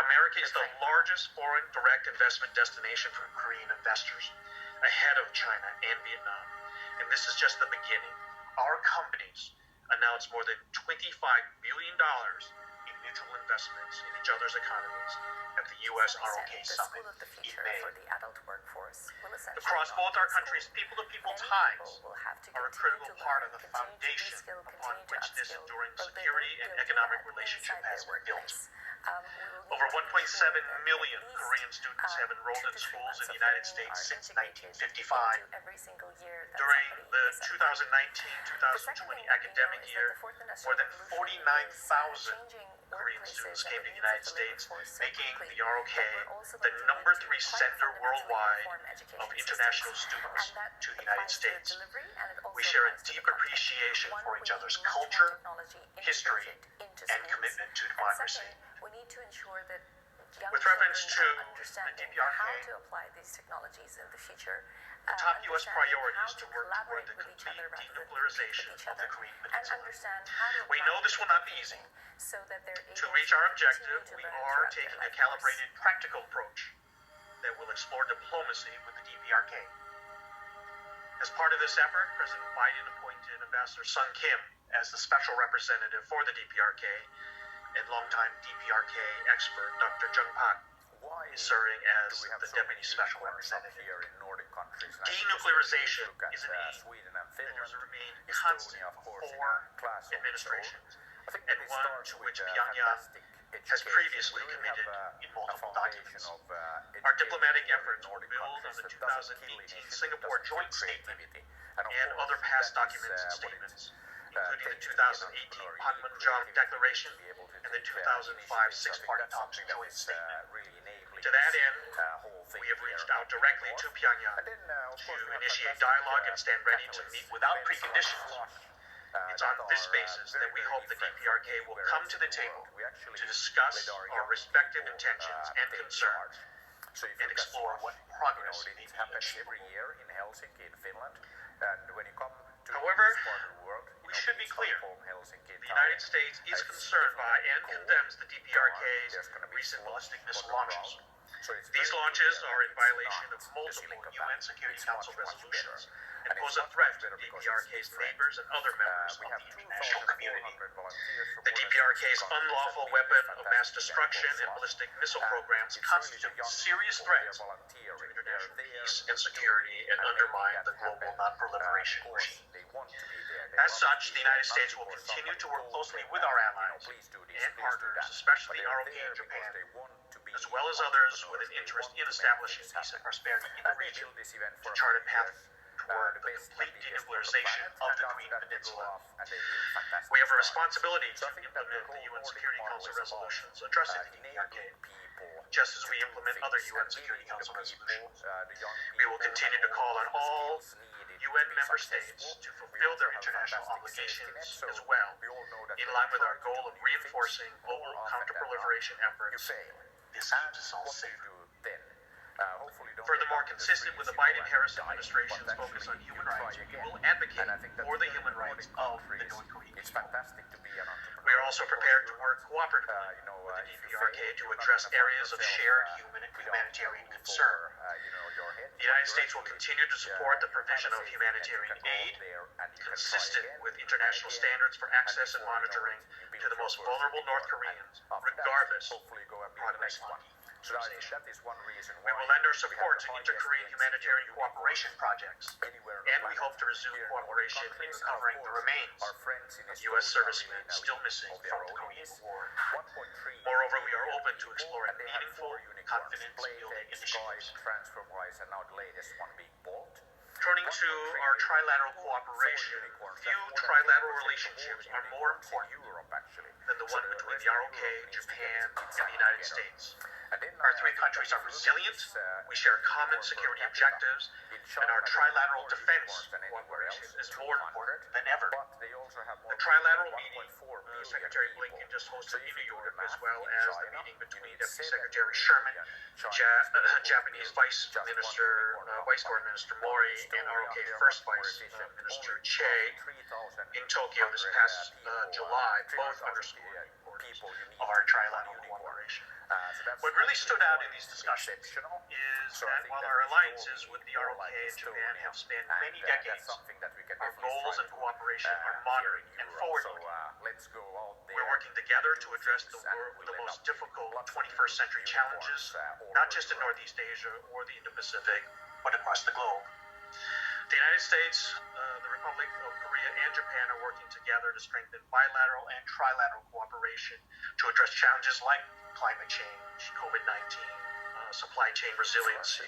America is the largest foreign direct investment destination for Korean investors, ahead of China and Vietnam. And this is just the beginning. Our companies announced more than $25 billion in mutual investments in each other's economies at the U.S. ROK Summit in May. Across both our countries, people-to-people ties are a critical part of the foundation upon which this enduring security and economic relationship has been built. Over 1.7 million Korean students have enrolled in schools in the United States since 1955. During the 2019-2020 academic year, more than 49,000 Korean students came to the United States, making the ROK the #3 sender worldwide of international students to the United States. We share a deep appreciation for each other's culture, history, and commitment to democracy. With reference to the DPRK, the top U.S. priority is to work toward the complete denuclearization of the Korean Peninsula. We know this will not be easy. To reach our objective, we are taking a calibrated, practical approach that will explore diplomacy with the DPRK. As part of this effort, President Biden appointed Ambassador Sung Kim as the special representative for the DPRK, and longtime DPRK expert Dr. Jung Pak is serving as the deputy special representative. Denuclearization is an aim that has remained constant for administrations, and one to which Pyongyang has previously committed in multiple documents. Our diplomatic efforts will build on the 2018 Singapore Joint Statement and other past documents and statements, including the 2018 Panmunjom Declaration and the 2005 Six-Party Talks Joint Statement. To that end, we have reached out directly to Pyongyang to initiate dialogue and stand ready to meet without preconditions. It's on this basis that we hope the DPRK will come to the table to discuss our respective intentions and concerns and explore what progress may be achieved. However, we should be clear. The United States is concerned by and condemns the DPRK's recent ballistic missile launches. These launches are in violation of multiple UN Security Council resolutions and pose a threat to the DPRK's neighbors and other members of the international community. The DPRK's unlawful weapon of mass destruction and ballistic missile programs constitute serious threats to international peace and security and undermine the global non-proliferation regime. As such, the United States will continue to work closely with our allies and partners, especially ROK and Japan, as well as others with an interest in establishing peace and prosperity in the region, to chart a path toward the complete denuclearization of the Korean Peninsula. We have a responsibility to implement the UN Security Council resolutions addressing the DPRK, just as we implement other UN Security Council resolutions. We will continue to call on all UN member states to fulfill their international obligations as well, in line with our goal of reinforcing global counterproliferation efforts. This keeps us all safe. Furthermore, consistent with the Biden-Harris administration's focus on human rights, we will advocate for the human rights of the North Korean people. We are also prepared to work cooperatively with the DPRK to address areas of shared human and humanitarian concern. The United States will continue to support the provision of humanitarian aid consistent with international standards for access and monitoring to the most vulnerable North Koreans, regardless of Parliament's we will lend our support to inter-Korean humanitarian cooperation projects, and we hope to resume cooperation in recovering the remains of U.S. servicemen still missing from the Korean War. Moreover, we are open to exploring meaningful, confidence-building initiatives. Turning to our trilateral cooperation, few trilateral relationships are more important than the one between the ROK, Japan, and the United States. Our three countries are resilient, we share common security objectives, and our trilateral defense cooperation is more important than ever. The trilateral meeting Secretary Blinken just hosted in New York, as well as the meeting between Deputy Secretary Sherman, Japanese Vice Foreign Minister Mori, and ROK First Vice Minister Che in Tokyo this past July, both underscored the importance of our trilateral cooperation. What really stood out in these discussions is that while our alliances with the ROK and Japan have spanned many decades, our goals and cooperation are modern and forward-looking. let's go out there. We're working together to address the most difficult 21st century challenges, not just in Northeast Asia or the Indo-Pacific, but across the globe. The United States, the Republic of Korea, and Japan are working together to strengthen bilateral and trilateral cooperation to address challenges like climate change, COVID-19, supply chain resiliency,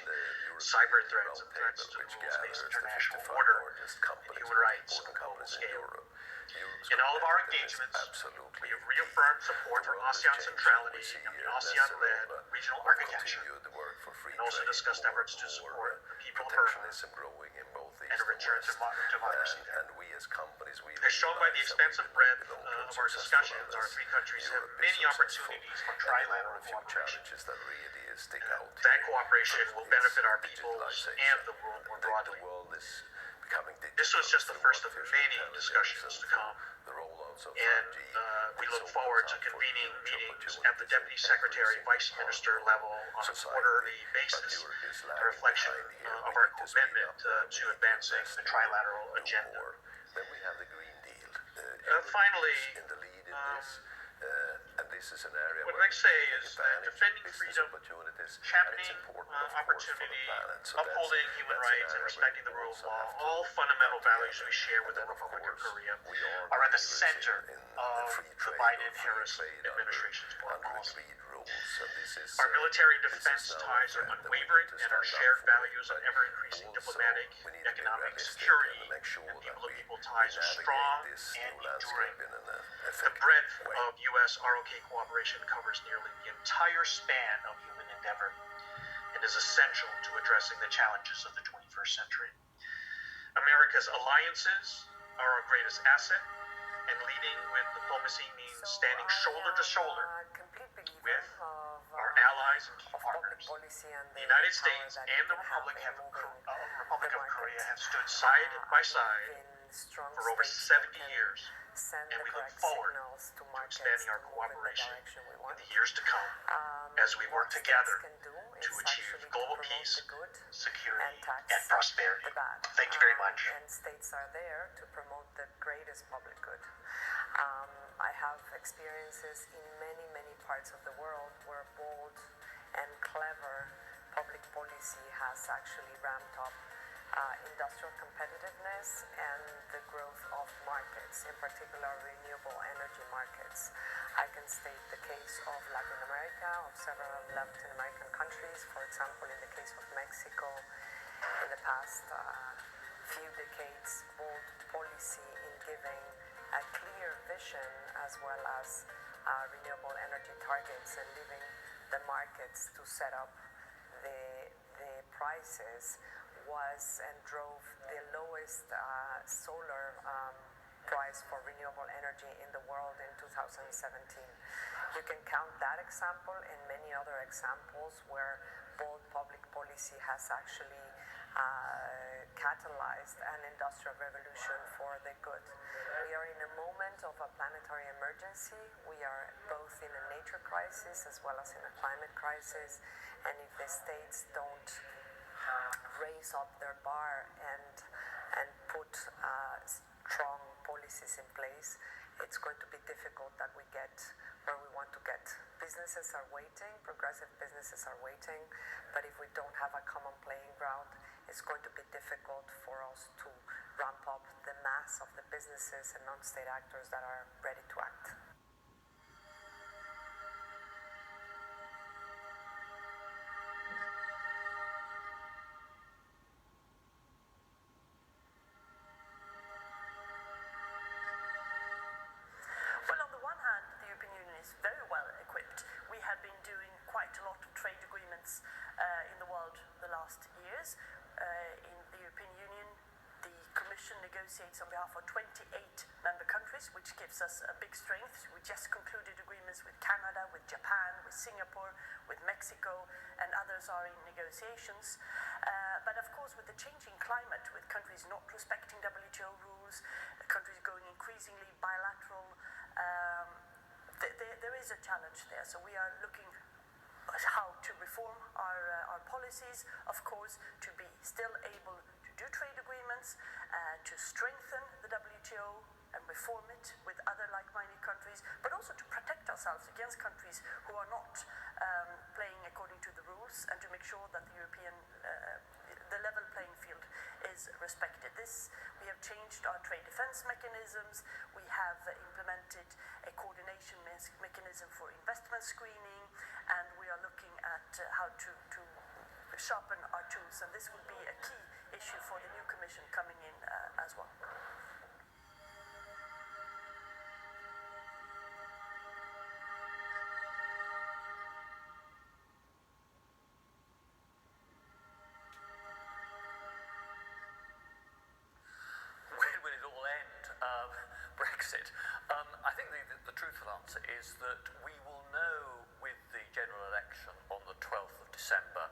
cyber threats, and threats to the rules-based international order, and human rights on a global scale. In all of our engagements, we have reaffirmed support for ASEAN centrality and the ASEAN-led regional architecture, and also discussed efforts to support the people of Burma and a return to democracy there. As shown by the extensive breadth of our discussions, our three countries have many opportunities for trilateral cooperation. That cooperation will benefit our peoples and the world more broadly. This was just the first of many discussions to come, and we look forward to convening meetings at the Deputy Secretary, Vice Minister level on a quarterly basis, a reflection of our commitment to advancing the trilateral agenda. Finally, what I'd like to say is that defending freedom, championing opportunity, upholding human rights, and respecting the rule of law, all fundamental values we share with the Republic of Korea, are at the center of the Biden-Harris administration's foreign policy. Our military and defense ties are unwavering, and our shared values on ever-increasing diplomatic, economic security, and people-to-people ties are strong and enduring. The breadth of U.S. ROK cooperation covers nearly the entire span of human endeavor and is essential to addressing the challenges of the 21st century. America's alliances are our greatest asset, and leading with diplomacy means standing shoulder to shoulder with our allies and key partners. The United States and the Republic of Korea have stood side by side for over 70 years, and we look forward to expanding our cooperation in the years to come as we work together to achieve global peace, security, and prosperity. Thank you very much. And states are there to promote the greatest public good. I have experiences in many, many parts of the world where bold and clever public policy has actually ramped up industrial competitiveness and the growth of markets, in particular renewable energy markets. I can state the case of Latin America, of several Latin American countries. For example, in the case of Mexico, in the past few decades, bold policy in giving a clear vision as well as renewable energy targets and leaving the markets to set up the prices was and drove the lowest solar price for renewable energy in the world in 2017. You can count that example and many other examples where bold public policy has actually catalyzed an industrial revolution for the good. We are in a moment of a planetary emergency. We are both in a nature crisis as well as in a climate crisis, and if the states don't raise up their bar and put strong policies in place, it's going to be difficult that we get where we want to get. Businesses are waiting, progressive businesses are waiting, but if we don't have a common playing ground, it's going to be difficult for us to ramp up the mass of the businesses and non-state actors that are ready to act. Negotiates on behalf of 28 member countries, which gives us a big strength. We just concluded agreements with Canada, with Japan, with Singapore, with Mexico, and others are in negotiations. But of course, with the changing climate, with countries not respecting WTO rules, countries going increasingly bilateral, there is a challenge there. So we are looking at how to reform our policies, of course, to be still able to do trade agreements, to strengthen the WTO and reform it with other like-minded countries, but also to protect ourselves against countries who are not playing according to the rules, and to make sure that the European, the level playing field is respected. We have changed our trade defense mechanisms, we have implemented a coordination mechanism for investment screening, and we are looking at how to sharpen our tools, and this will be a key issue for the new Commission coming in as well. When will it all end? Brexit. I think the truthful answer is that we will know with the general election on the 12th of December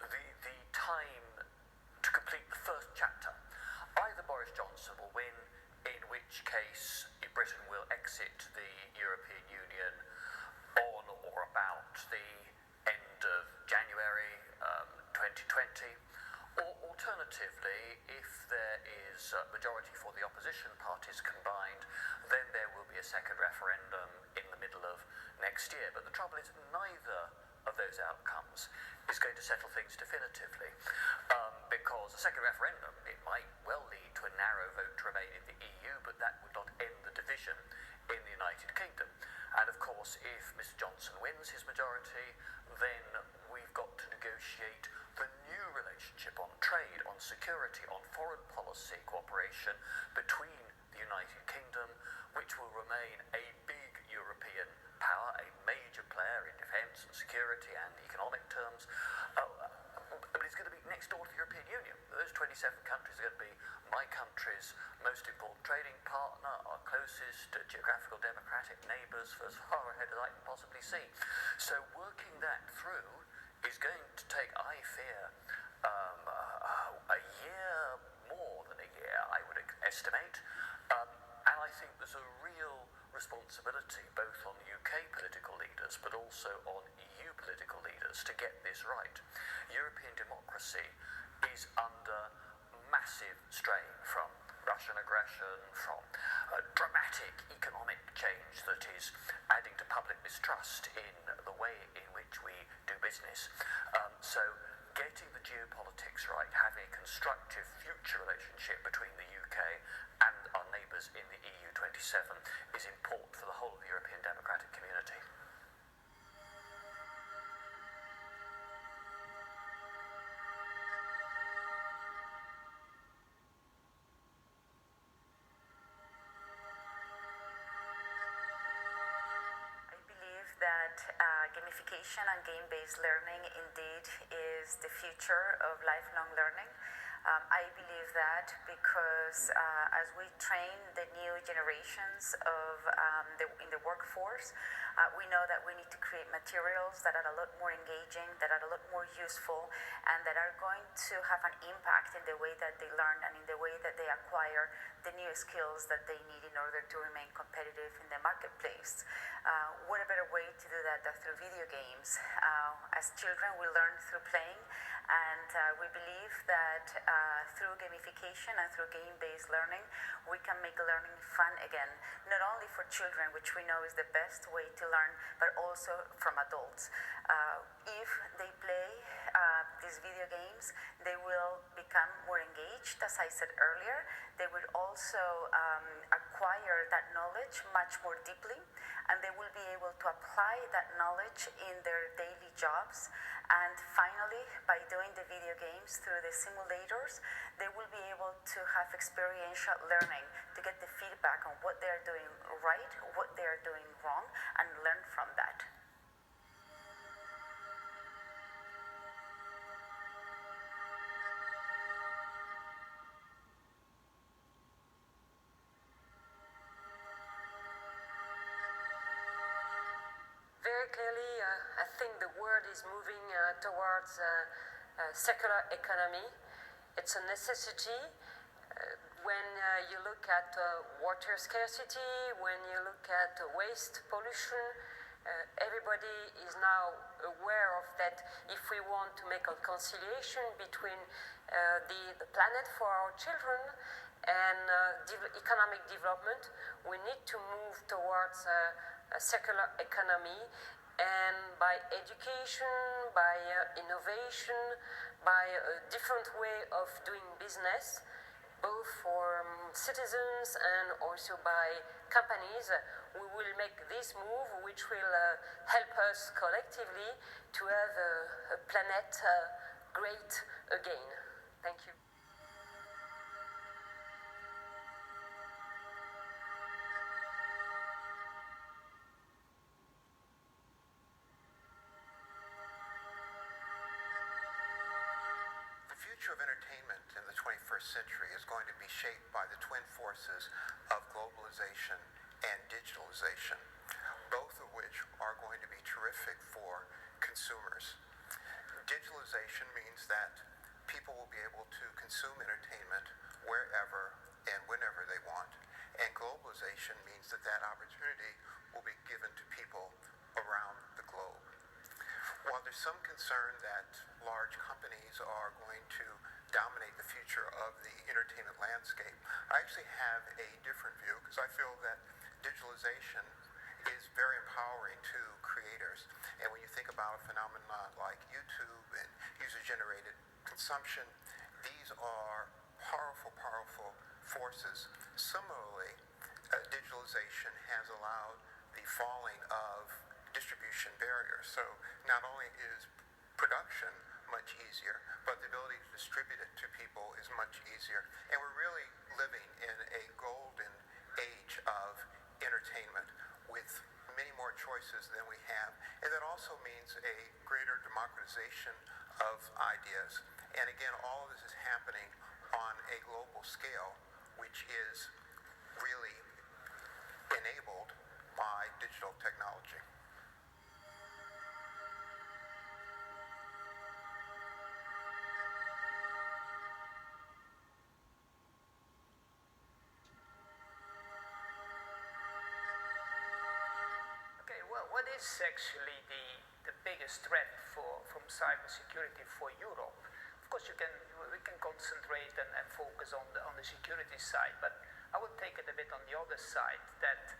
the time to complete the first chapter. Either Boris Johnson will win, in which case Britain will exit the European Union on or about the end of January 2020, or alternatively, if there is a majority for the opposition parties combined, then there will be a second referendum in the middle of next year. But the trouble is, neither of those outcomes is going to settle things definitively, because a second referendum, it might well lead to a narrow vote to remain in the EU, but that would not end the division in the United Kingdom. And of course, if Mr Johnson wins his majority, then we've got to negotiate the new relationship on trade, on security, on foreign policy cooperation between the United Kingdom, which will remain a big European power, a major player in defence and security and economic terms, but it's going to be next door to the European Union. Those 27 countries are going to be my country's most important trading partner, our closest geographical democratic neighbours for as far ahead as I can possibly see. So working that through is going to take, I fear, a year, more than a year, I would estimate. And I think there's a real responsibility both on UK political leaders but also on EU political leaders to get this right. European democracy is under massive strain from Russian aggression, from dramatic economic change that is adding to public mistrust in the way in which we do business. So getting the geopolitics right, having a constructive future relationship between the UK and our neighbours in the EU27 is important for the whole of the European democratic community. Gamification and game-based learning indeed is the future of lifelong learning. I believe that because as we train the new generations of in the workforce, we know that we need to create materials that are a lot more engaging, that are a lot more useful, and that are going to have an impact in the way that they learn and in the way that they acquire the new skills that they need in order to remain competitive in the marketplace. What a better way to do that than through video games? As children, we learn through playing, and we believe that through gamification and through game-based learning, we can make learning fun again, not only for children, which we know is the best way to learn, but also from adults. If they play these video games, they will become more engaged, as I said earlier. They will also acquire that knowledge much more deeply, and they will be able to apply that knowledge in their daily jobs. And finally, by doing the video games through the simulators, they will be able to have experiential learning to get the feedback on what they are doing right, what they are doing wrong, and learn from that. Very clearly, I think the world is moving towards a secular economy. It's a necessity. When you look at water scarcity, when you look at waste pollution, everybody is now aware of that. If we want to make a conciliation between the planet for our children and economic development, we need to move towards a secular economy, and by education, by innovation, by a different way of doing business, both for citizens and also by companies, we will make this move, which will help us collectively to have a planet great again. Thank you. The future of entertainment in the 21st century is going to be shaped by the twin forces of globalization and digitalization, both of which are going to be terrific for consumers. Digitalization means that people will be able to consume entertainment wherever and whenever they want, and globalization means that that opportunity will be given to people around the globe. While there's some concern that large companies are going to dominate the future of the entertainment landscape, I actually have a different view, because I feel that digitalization is very empowering to creators. And when you think about a phenomenon like YouTube and user-generated consumption, these are powerful, powerful forces. Similarly, digitalization has allowed the falling of distribution barriers. So not only is production much easier, but the ability to distribute it to people is much easier. And we're really living in a golden age of entertainment with many more choices than we have. And that also means a greater democratization of ideas. And again, all of this is happening on a global scale, which is really enabled by digital technology. What is actually the biggest threat from cybersecurity for Europe? Of course, we can concentrate and focus on the security side, but I would take it a bit on the other side, that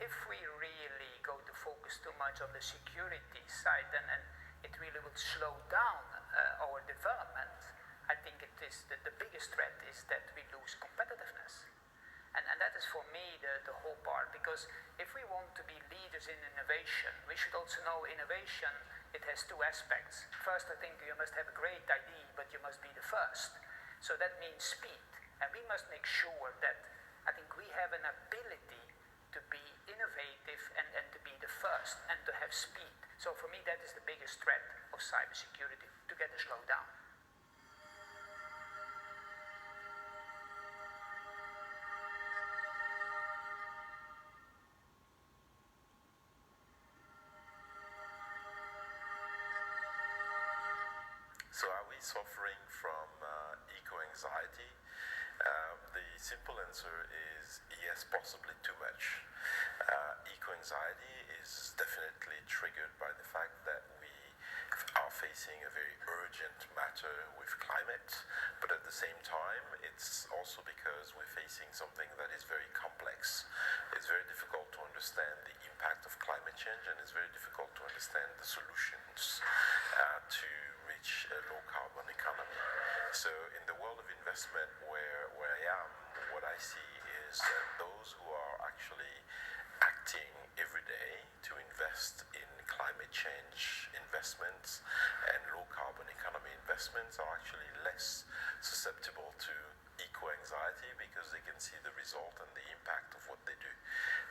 if we really go to focus too much on the security side, then it really would slow down our development. I think it is the biggest threat is that we lose competitiveness. And that is for me the whole part, because if we want to be leaders in innovation, we should also know innovation, it has two aspects. First, I think you must have a great idea, but you must be the first. So that means speed. And we must make sure that I think we have an ability to be innovative and to be the first and to have speed. So for me, that is the biggest threat of cybersecurity, to get a slowdown. So are we suffering from eco-anxiety? The simple answer is yes, possibly too much. Eco-anxiety is definitely triggered by the fact that we are facing a very urgent matter with climate, but at the same time, it's also because we're facing something that is very complex. It's very difficult to understand the impact of climate change, and it's very difficult to understand the solutions to reach a low-carbon economy. So in the world of investment where I am, what I see is that those who are actually acting every day to invest in climate change investments and low-carbon economy investments are actually less susceptible to eco-anxiety, because they can see the result and the impact of what they do.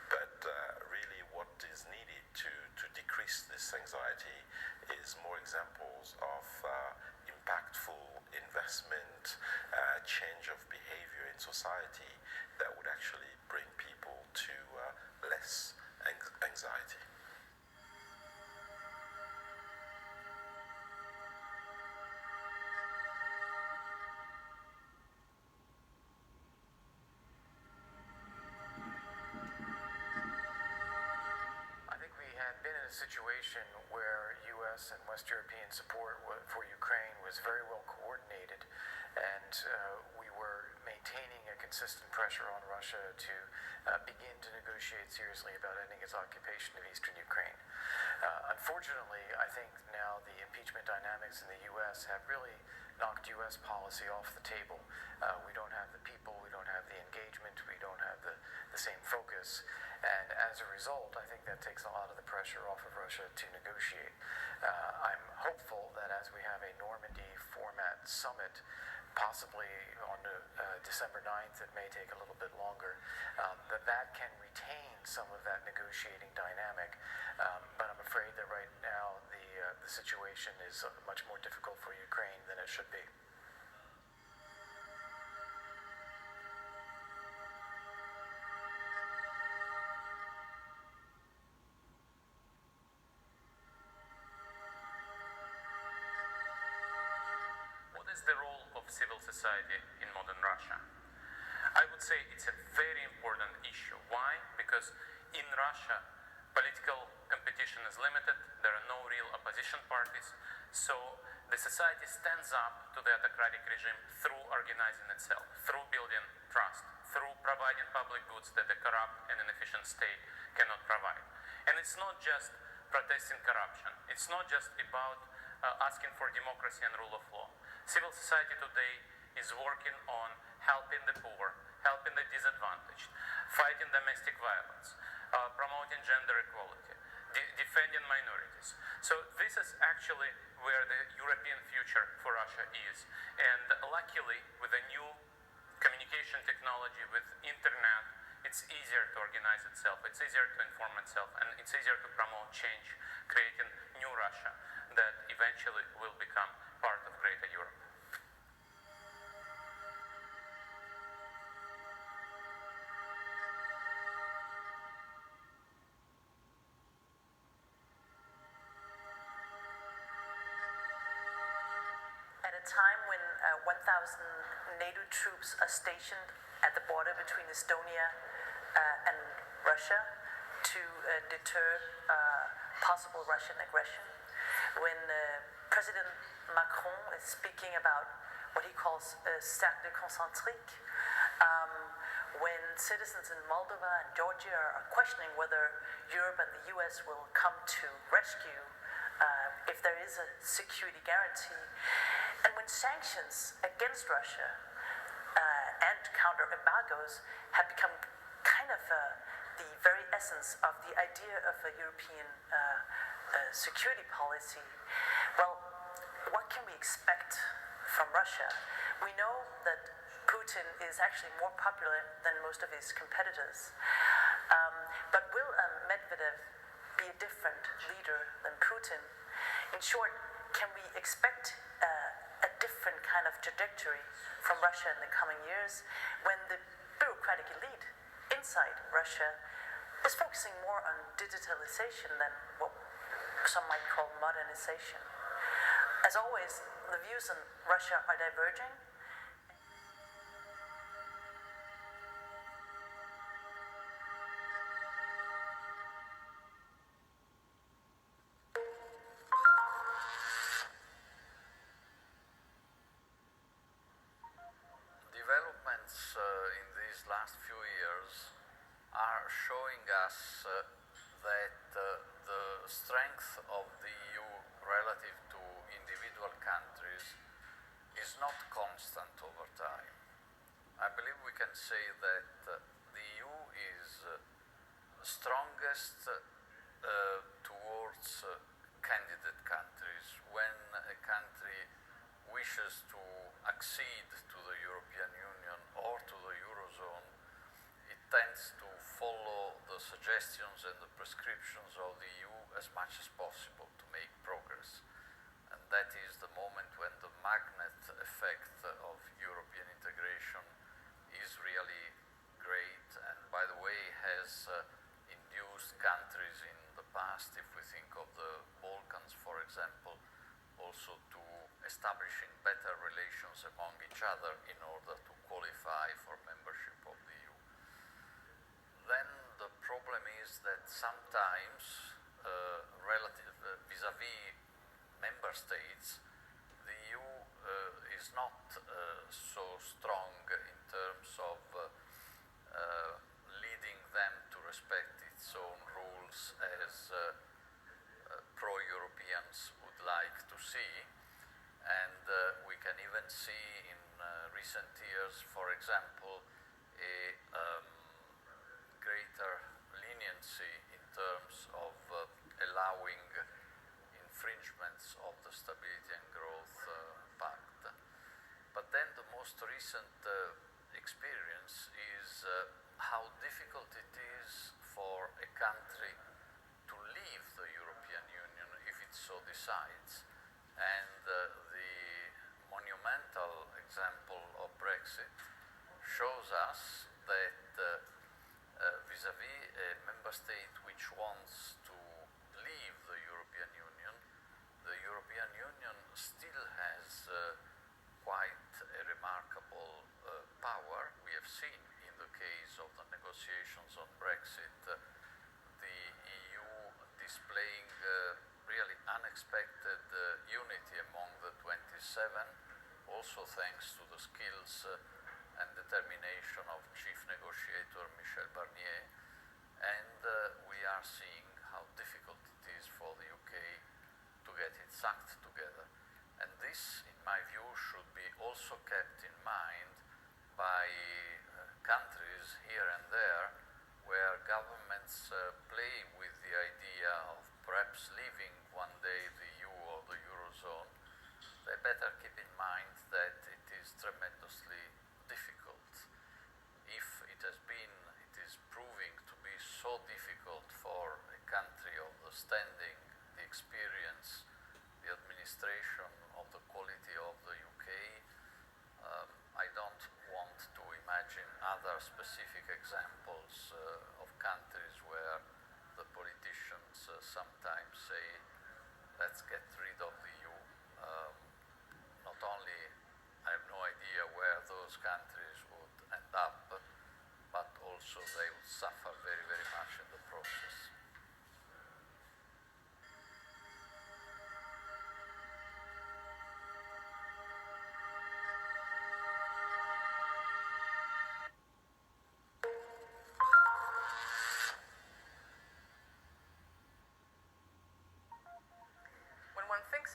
But really what is needed to decrease this anxiety is more examples of impactful investment, change of behavior in society that would actually bring people to less anxiety. I think we had been in a situation where U.S. and West European support for Ukraine was very well coordinated, and we were maintaining a consistent pressure on Russia to begin to negotiate seriously about ending its occupation of eastern Ukraine. Unfortunately, I think now the impeachment dynamics in the U.S. have really knocked U.S. policy off the table. We don't have the people, we don't have the engagement, we don't have the same focus, and as a result, I think that takes a lot of the pressure off of Russia to negotiate. I'm hopeful that as we have a Normandy format summit, possibly on December 9th, it may take a little bit longer, that can retain some of that negotiating dynamic. But I'm afraid that right now the situation is much more difficult for Ukraine than it should be. The role of civil society in modern Russia? I would say it's a very important issue. Why? Because in Russia, political competition is limited, there are no real opposition parties, so the society stands up to the autocratic regime through organizing itself, through building trust, through providing public goods that the corrupt and inefficient state cannot provide. And it's not just protesting corruption, it's not just about asking for democracy and rule of law. Civil society today is working on helping the poor, helping the disadvantaged, fighting domestic violence, promoting gender equality, defending minorities. So this is actually where the European future for Russia is. And luckily, with the new communication technology, with internet, it's easier to organize itself, it's easier to inform itself, and it's easier to promote change, creating new Russia that eventually will become part of greater Europe. At a time when 1,000 NATO troops are stationed at the border between Estonia and Russia to deter possible Russian aggression, when President Macron is speaking about what he calls cercle concentrique, when citizens in Moldova and Georgia are questioning whether Europe and the US will come to rescue if there is a security guarantee, and when sanctions against Russia and counter embargoes have become kind of the very essence of the idea of a European security policy, well, what can we expect from Russia? We know that Putin is actually more popular than most of his competitors. But will Medvedev be a different leader than Putin? In short, can we expect a different kind of trajectory from Russia in the coming years when the bureaucratic elite inside Russia is focusing more on digitalization than what some might call modernization? As always, the views on Russia are diverging. Developments in these last few years are showing us that the strength of the EU relative to individual countries is not constant over time. I believe we can say that the EU is strongest towards candidate countries. When a country wishes to accede to the European Union or to the Eurozone, it tends to follow the suggestions and the prescriptions of the EU as much as possible to make progress. And that is the moment when the magnet effect of European integration is really great, and by the way has induced countries in the past, if we think of the Balkans for example, also to establishing better relations among each other in order to qualify for membership of the EU. Then the problem is that sometimes relative vis-à-vis member states, the EU is not so strong in terms of leading them to respect its own rules as pro-Europeans would like to see. And we can even see in recent years, for example, a greater leniency in terms of allowing infringements of the Stability and Growth Pact. But then the most recent experience is how difficult it is for a country to leave the European Union if it so decides. And the monumental example of Brexit shows us that vis-à-vis a member state which wants to leave the European Union still has quite a remarkable power. We have seen in the case of the negotiations on Brexit the EU displaying really unexpected unity among the 27, also thanks to the skills and determination of Chief Negotiator Michel Barnier. And we are seeing how difficult it is for the UK to get its act together. And this, in my view, should be also kept in mind by countries here and there where governments play with the idea of perhaps leaving one day the EU or the Eurozone. They better keep in mind that it is tremendously difficult. If it is proving to be so difficult for a country of the standing, the experience, the administration of the quality of the UK, I don't want to imagine other specific examples of countries where the politicians sometimes say, let's get rid of the EU. Not only I have no idea where those countries would end up, but also they would suffer very, very much in the process.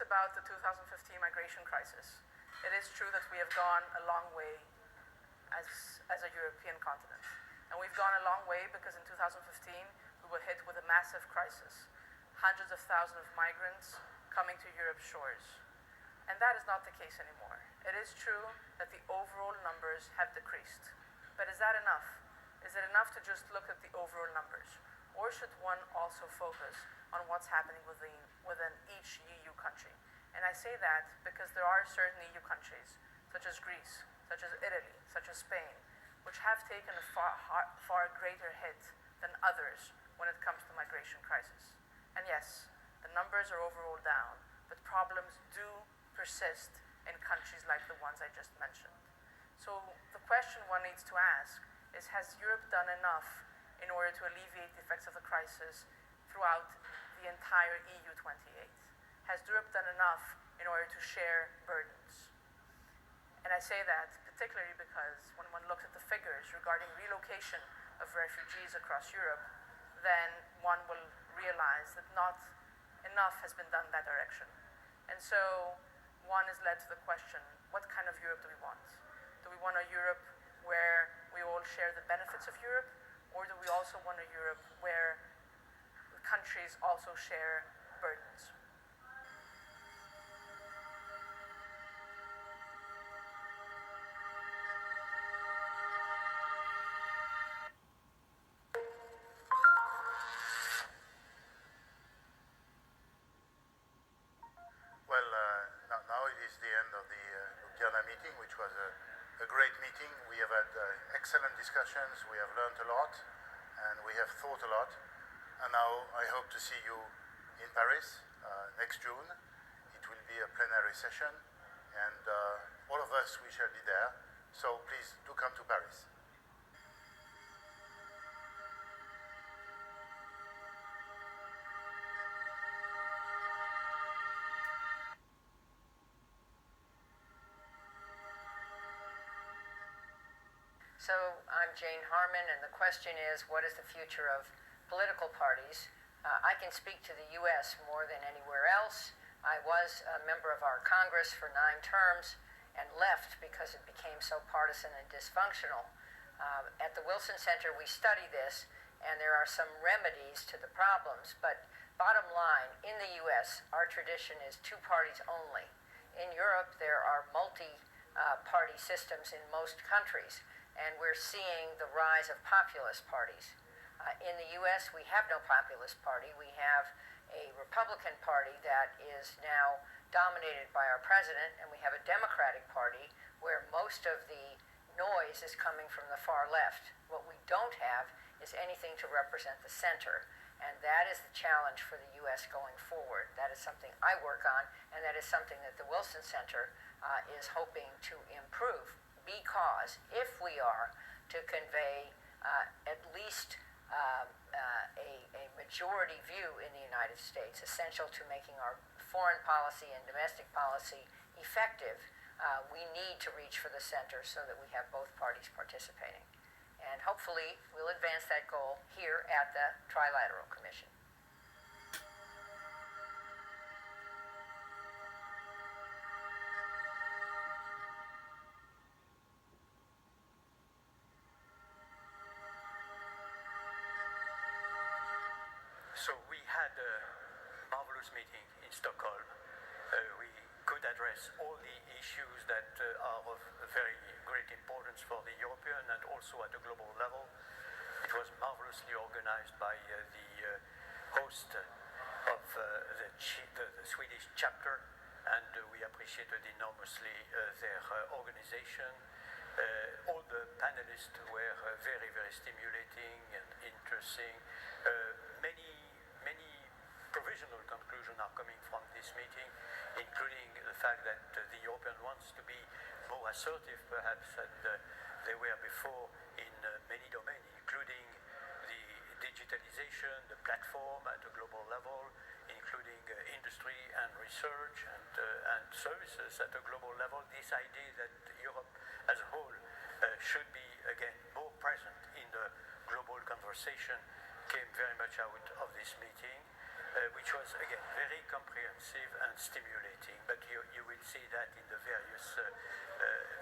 About the 2015 migration crisis, it is true that we have gone a long way as a European continent. And we've gone a long way because in 2015 we were hit with a massive crisis. Hundreds of thousands of migrants coming to Europe's shores. And that is not the case anymore. It is true that the overall numbers have decreased. But is that enough? Is it enough to just look at the overall numbers? Or should one also focus on what's happening within each EU country? And I say that because there are certain EU countries, such as Greece, such as Italy, such as Spain, which have taken a far greater hit than others when it comes to migration crisis. And yes, the numbers are overall down, but problems do persist in countries like the ones I just mentioned. So the question one needs to ask is, has Europe done enough in order to alleviate the effects of the crisis throughout the entire EU 28? Has Europe done enough in order to share burdens? And I say that particularly because when one looks at the figures regarding relocation of refugees across Europe, then one will realize that not enough has been done in that direction. And so one is led to the question, what kind of Europe do we want? Do we want a Europe where we all share the benefits of Europe? Or do we also want a Europe where the countries also share burdens? Well, now it is the end of the Ljubljana meeting, which was a great meeting. We have had excellent discussions, we have learned a lot, and we have thought a lot. And now I hope to see you in Paris next June. It will be a plenary session, and all of us, we shall be there. So please do come to Paris. So I'm Jane Harmon, and the question is, what is the future of political parties? I can speak to the U.S. more than anywhere else. I was a member of our Congress for 9 terms and left because it became so partisan and dysfunctional. At the Wilson Center, we study this, and there are some remedies to the problems, but bottom line, in the U.S., our tradition is 2 parties only. In Europe, there are multi-party systems in most countries, and we're seeing the rise of populist parties. In the U.S., we have no populist party. We have a Republican Party that is now dominated by our president, and we have a Democratic Party where most of the noise is coming from the far left. What we don't have is anything to represent the center, and that is the challenge for the U.S. going forward. That is something I work on, and that is something that the Wilson Center is hoping to improve, because if we are to convey at least a majority view in the United States, essential to making our foreign policy and domestic policy effective, we need to reach for the center so that we have both parties participating. And hopefully we'll advance that goal here at the Trilateral Commission. So we had a marvelous meeting in Stockholm. We could address all the issues that are of very great importance for the European and also at a global level. It was marvelously organized by the host of the Swedish chapter, and we appreciated enormously their organization. All the panelists were very, very stimulating and interesting. Many provisional conclusions are coming from this meeting, including the fact that the European wants to be more assertive, perhaps, than they were before in many domains, including the digitalization, the platform at a global level, including industry and research and services at a global level. This idea that Europe as a whole should be, again, more present in the global conversation came very much out of this meeting, which was, again, very comprehensive and stimulating. But you will see that in the various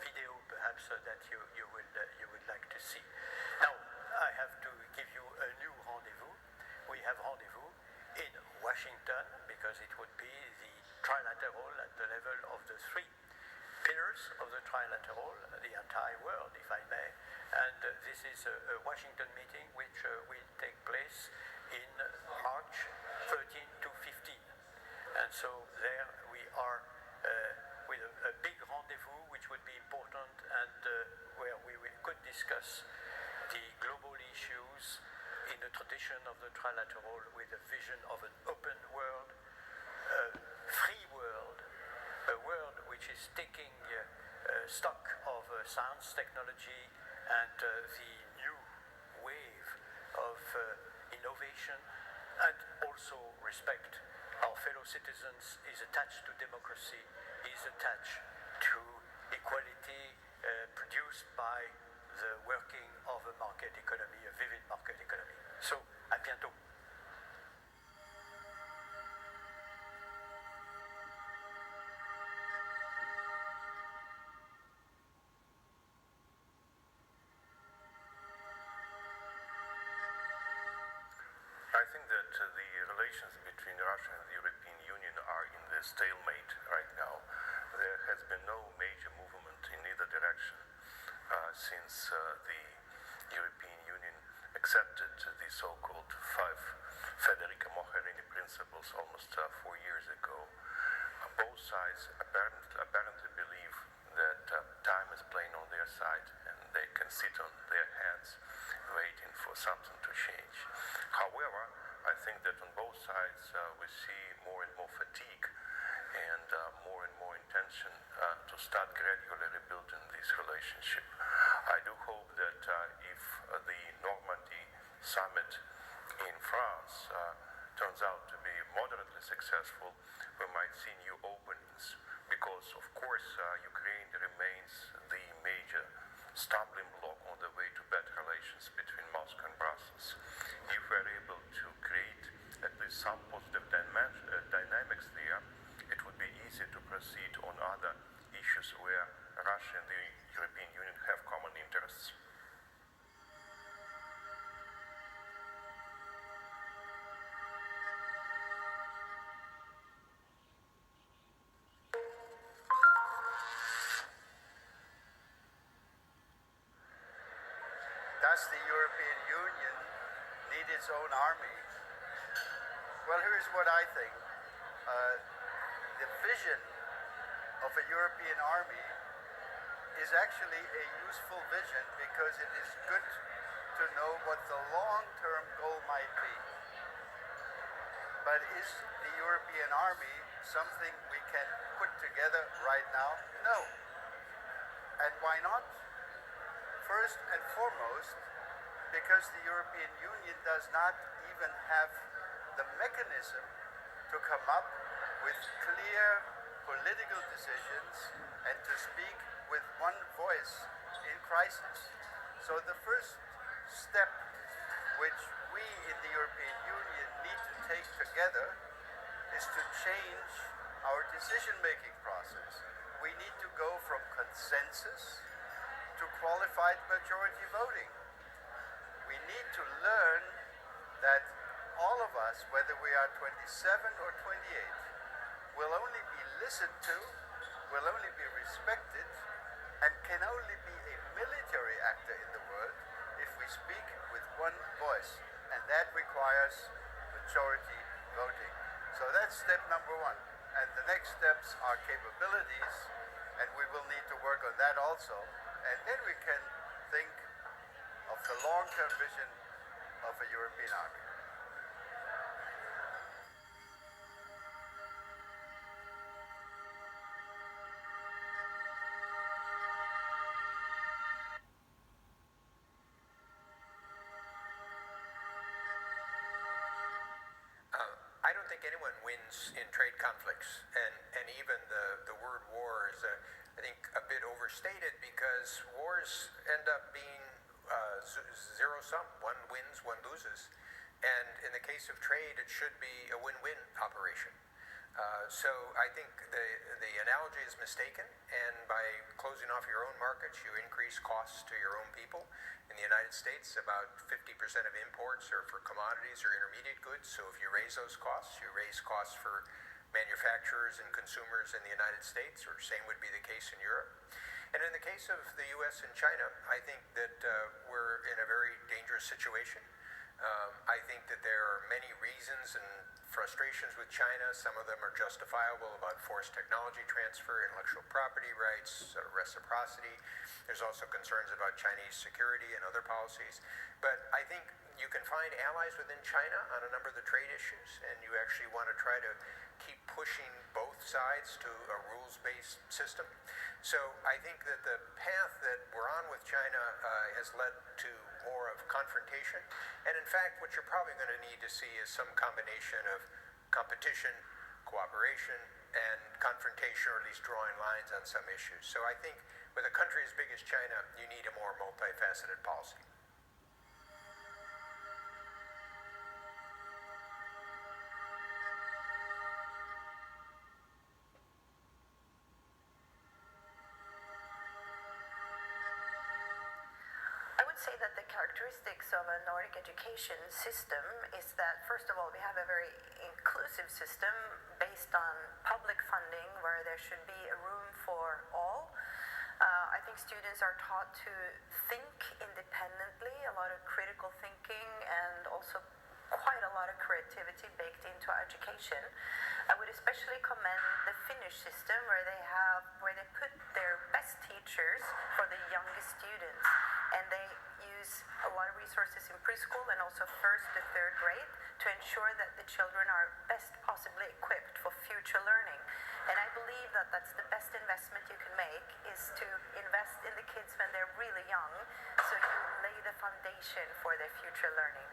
video, perhaps, that you would like to see. Now, I have to give you a new rendezvous. We have rendezvous in Washington, because it would be the trilateral at the level of the 3 pillars of the trilateral, the entire world, if I may. And this is a Washington meeting which will take place in March 13 to 15. And so there we are with a big rendezvous which would be important, and where we could discuss the global issues in the tradition of the trilateral, with a vision of an open world, a free world, a world which is taking stock of science, technology, and the new wave of innovation, and also respect our fellow citizens, is attached to democracy, is attached to equality produced by the working of a market economy, a vivid market economy. So, à bientôt. I think that the relations between Russia and the European Union are in the stalemate right now. There has been no major movement in either direction since the European Union accepted the so-called 5 Federica Mogherini principles almost 4 years ago. Both sides apparently believe that time is playing on their side, and they can sit on their hands waiting for something to change. However, I think that on both sides we see more and more fatigue and more intention to start gradually rebuilding this relationship. I do hope that if the Normandy summit in France turns out to be moderately successful, we might see new openings, because of course Ukraine remains the major stumbling block on the way issues where Russia and the European Union have common interests. Does the European Union need its own army? Well, here's what I think. The vision of a European army is actually a useful vision because it is good to know what the long-term goal might be. But is the European army something we can put together right now? No. And why not? First and foremost, because the European Union does not even have the mechanism to come up with clear political decisions and to speak with one voice in crisis. So the first step which we in the European Union need to take together is to change our decision-making process. We need to go from consensus to qualified majority voting. We need to learn that all of us, whether we are 27 or 28, will only be listened to, will only be respected, and can only be a military actor in the world if we speak with one voice. And that requires majority voting. So that's step number one. And the next steps are capabilities, and we will need to work on that also. And then we can think of the long-term vision of a European army. I don't think anyone wins in trade conflicts, and even the word war is, I think, a bit overstated because wars end up being zero-sum. One wins, one loses. And in the case of trade, it should be a win-win operation. So I think the analogy is mistaken, and by closing off your own markets, you increase costs to your own people. In the United States, about 50% of imports are for commodities or intermediate goods, so if you raise those costs, you raise costs for manufacturers and consumers in the United States, or same would be the case in Europe. And in the case of the US and China, I think that we're in a very dangerous situation. I think that there are many reasons and frustrations with China. Some of them are justifiable about forced technology transfer, intellectual property rights, reciprocity. There's also concerns about Chinese security and other policies. But I think you can find allies within China on a number of the trade issues, and you actually want to try to keep pushing both sides to a rules-based system. So I think that the path that we're on with China has led to more of confrontation. And in fact, what you're probably going to need to see is some combination of competition, cooperation, and confrontation, or at least drawing lines on some issues. So I think with a country as big as China, you need a more multifaceted policy. Say that the characteristics of a Nordic education system is that, first of all, we have a very inclusive system based on public funding where there should be a room for all. I think students are taught to think independently, a lot of critical thinking, and also quite a lot of creativity baked into our education. I would especially commend the Finnish system where they put their best teachers for the youngest students, and they use a lot of resources in preschool and also first to third grade to ensure that the children are best possibly equipped for future learning. And I believe that that's the best investment you can make, is to invest in the kids when they're really young, so you lay the foundation for their future learning.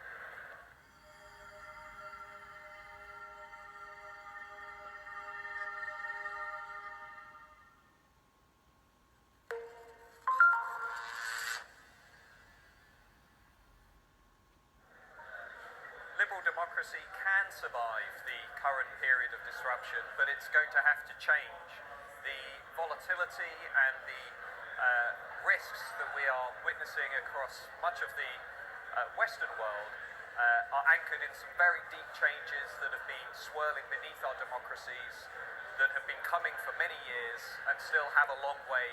Democracy can survive the current period of disruption, but it's going to have to change. the volatility and the risks that we are witnessing across much of the Western world are anchored in some very deep changes that have been swirling beneath our democracies, that have been coming for many years and still have a long way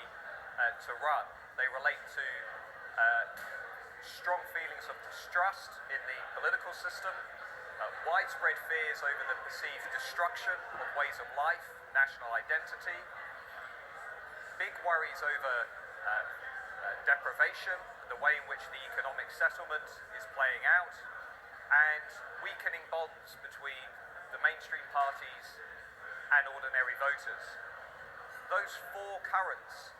to run. They relate to strong feelings of distrust in the political system, widespread fears over the perceived destruction of ways of life, national identity, big worries over deprivation, the way in which the economic settlement is playing out, and weakening bonds between the mainstream parties and ordinary voters. Those four currents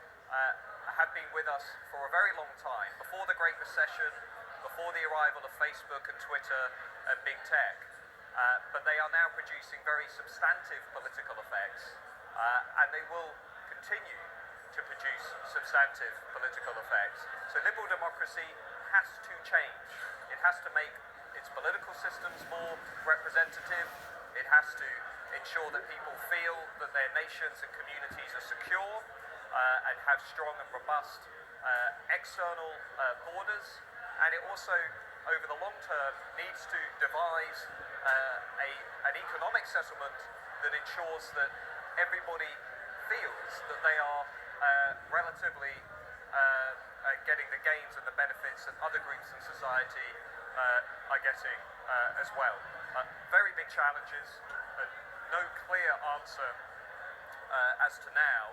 have been with us for a very long time, before the Great Recession, before the arrival of Facebook and Twitter and big tech, but they are now producing very substantive political effects, and they will continue to produce substantive political effects. So liberal democracy has to change. It has to make its political systems more representative. It has to ensure that people feel that their nations and communities are secure and have strong and robust external borders. And it also, over the long term, needs to devise an economic settlement that ensures that everybody feels that they are relatively getting the gains and the benefits that other groups in society are getting as well. Very big challenges, no clear answer as to now.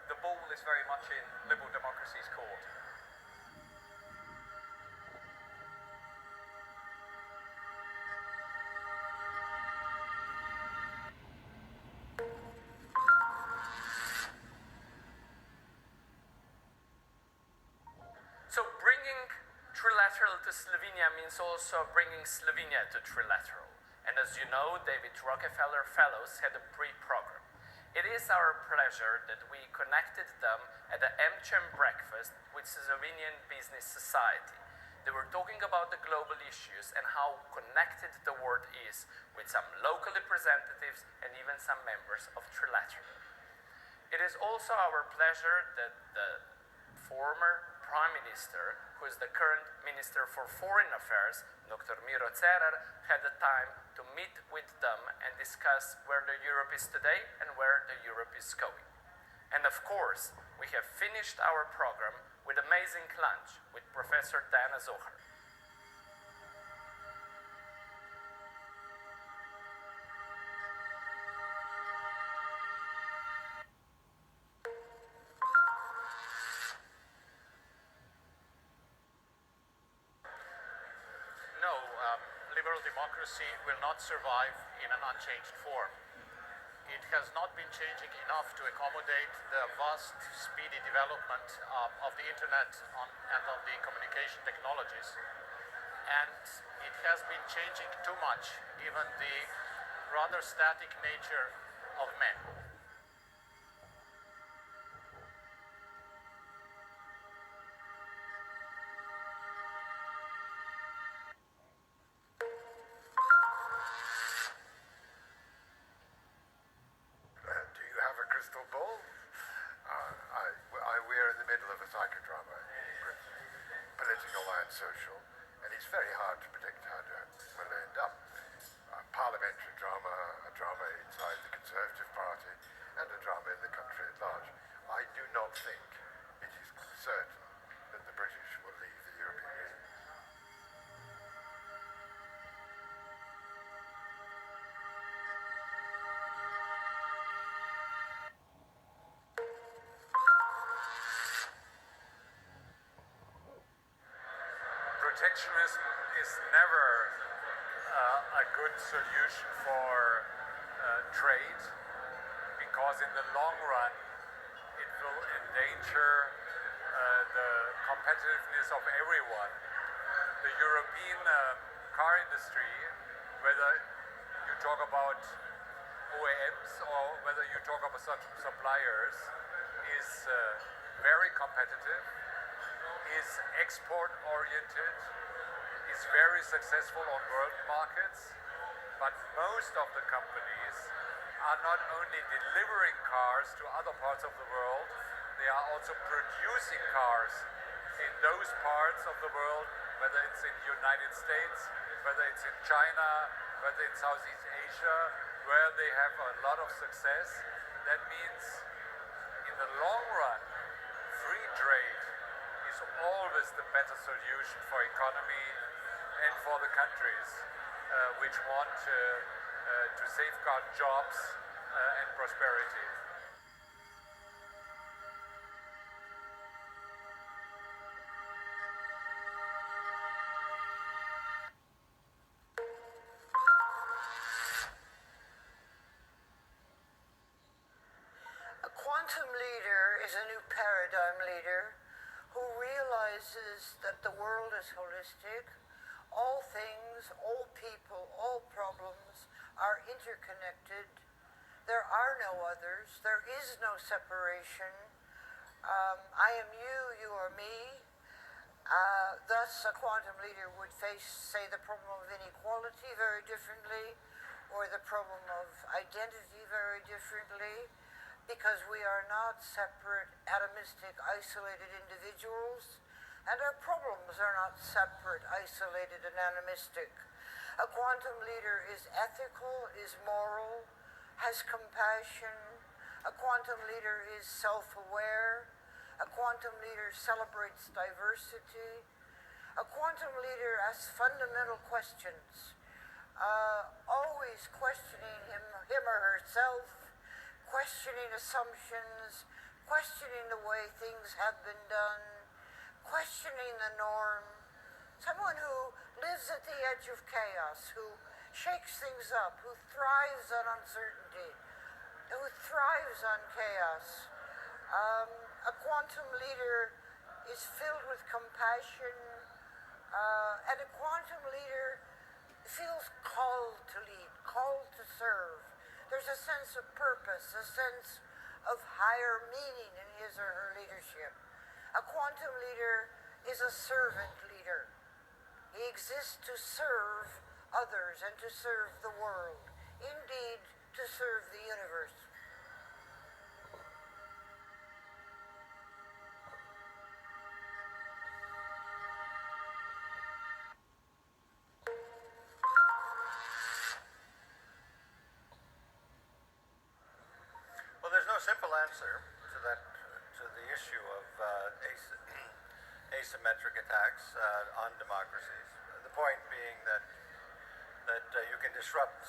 The ball is very much in liberal democracy's court. So bringing trilateral to Slovenia means also bringing Slovenia to trilateral. And as you know, David Rockefeller Fellows had a pre-program. It is our pleasure that we connected them at the MCHAM breakfast with Slovenian Business Society. They were talking about the global issues and how connected the world is, with some local representatives and even some members of trilateral. It is also our pleasure that the former Prime Minister, who is the current Minister for Foreign Affairs, Dr. Miro Cerar, had the time to meet with them and discuss where the Europe is today and where the Europe is going. And of course, we have finished our program with amazing lunch with Professor Diana Zohar. Democracy will not survive in an unchanged form. It has not been changing enough to accommodate the vast, speedy development of the internet and of the communication technologies. And it has been changing too much, given the rather static nature of men. Political and social, and it's very hard to predict how it will end up. Parliamentary drama, a drama inside the Conservative Party, and a drama in the country at large. I do not think it is certain that the British will leave the European Union. Protectionism is never a good solution for trade, because in the long run it will endanger the competitiveness of everyone. The European car industry, whether you talk about OEMs or whether you talk about such suppliers, is very competitive, is export-oriented, is very successful on world markets, but most of the companies are not only delivering cars to other parts of the world, they are also producing cars in those parts of the world, whether it's in the United States, whether it's in China, whether it's Southeast Asia, where they have a lot of success. That means in the long run, free trade is always the better solution for economy and for the countries which want to safeguard jobs and prosperity. A quantum leader is a new paradigm leader who realizes that the world is holistic. All things, all people, all problems are interconnected. There are no others. There is no separation. I am you, you are me. Thus, a quantum leader would say, the problem of inequality very differently, or the problem of identity very differently, because we are not separate, atomistic, isolated individuals. And our problems are not separate, isolated, and animistic. A quantum leader is ethical, is moral, has compassion. A quantum leader is self-aware. A quantum leader celebrates diversity. A quantum leader asks fundamental questions, always questioning him or herself, questioning assumptions, questioning the way things have been done, questioning the norm, someone who lives at the edge of chaos, who shakes things up, who thrives on uncertainty, who thrives on chaos. A quantum leader is filled with compassion, and a quantum leader feels called to lead, called to serve. There's a sense of purpose, a sense of higher meaning in his or her leadership. A quantum leader is a servant leader. He exists to serve others and to serve the world, indeed to serve the universe. Well, there's no simple answer to that, to the issue of asymmetric attacks on democracies. The point being that you can disrupt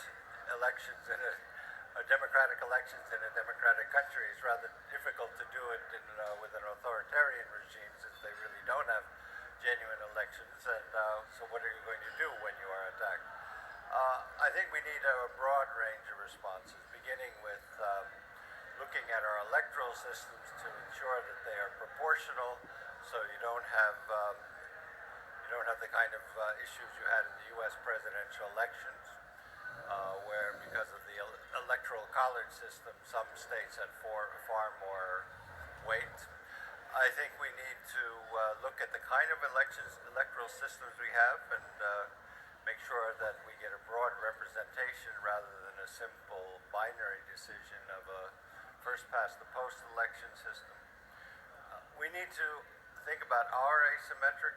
elections in democratic elections in a democratic country. It's rather difficult to do it with an authoritarian regime, since they really don't have genuine elections. And so what are you going to do when you are attacked? I think we need a broad range of responses, beginning with looking at our electoral systems to ensure that they are proportional, so you don't have the kind of issues you had in the U.S. presidential elections, where because of the electoral college system, some states had far more weight. I think we need to look at the kind of electoral systems we have and make sure that we get a broad representation rather than a simple binary decision of a first-past-the-post election system. We need to think about our asymmetric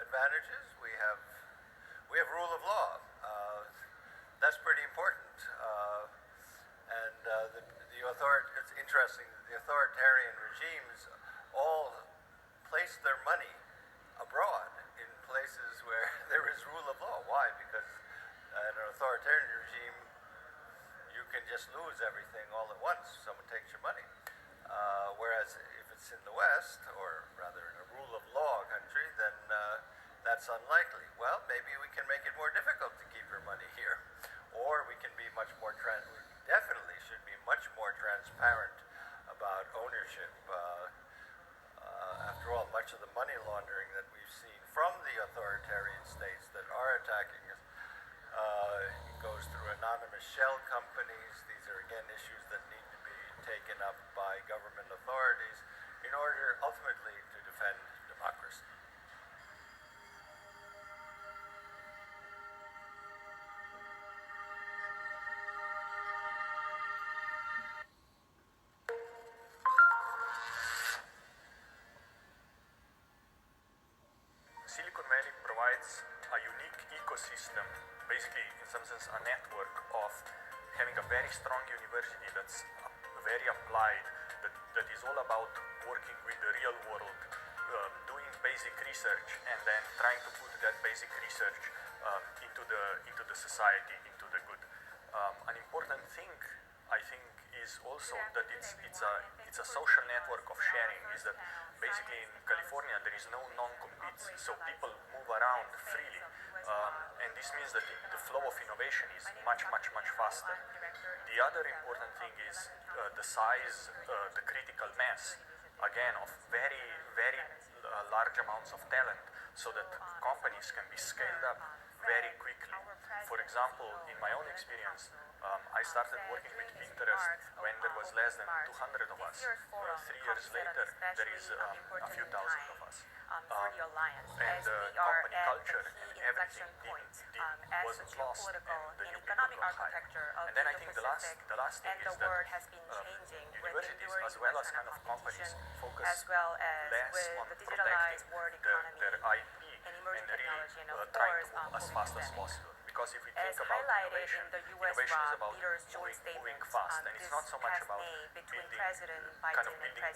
advantages. We have rule of law. That's pretty important. It's interesting. The authoritarian regimes all place their money abroad in places where there is rule of law. Why? Because in an authoritarian regime, you can just lose everything all at once. Someone takes your money. Whereas if it's in the West, or rather in a rule of law country, then that's unlikely. Well, maybe we can make it more difficult to keep your money here. Or we can be much more, we definitely should be much more transparent about ownership. After all, much of the money laundering that we've seen from the authoritarian states that are attacking us goes through anonymous shell companies. These are, again, issues that need to be taken up by government authorities in order ultimately to defend democracy. instance, a network of having a very strong university that's very applied, that is all about working with the real world, doing basic research, and then trying to put that basic research into the society, into the good. An important thing, I think, is also that it's a social network of sharing. Is that basically in California there is no non-competes, so people move around freely, and this means that the flow of innovation is much faster. The other important thing is the size, the critical mass, again, of very large amounts of talent, so that companies can be scaled up very quickly. For example, in my own experience, I started working with Pinterest when there was less than 200 of us. 3 years later, there is a few thousand of us. And company culture and everything wasn't lost, and the new people got hired. And then I think the last thing is that universities, as well as kind of companies, focus less on protecting their IP and really trying to move as fast as possible. Because if we think about innovation, innovation is about moving fast, and it's not so much about building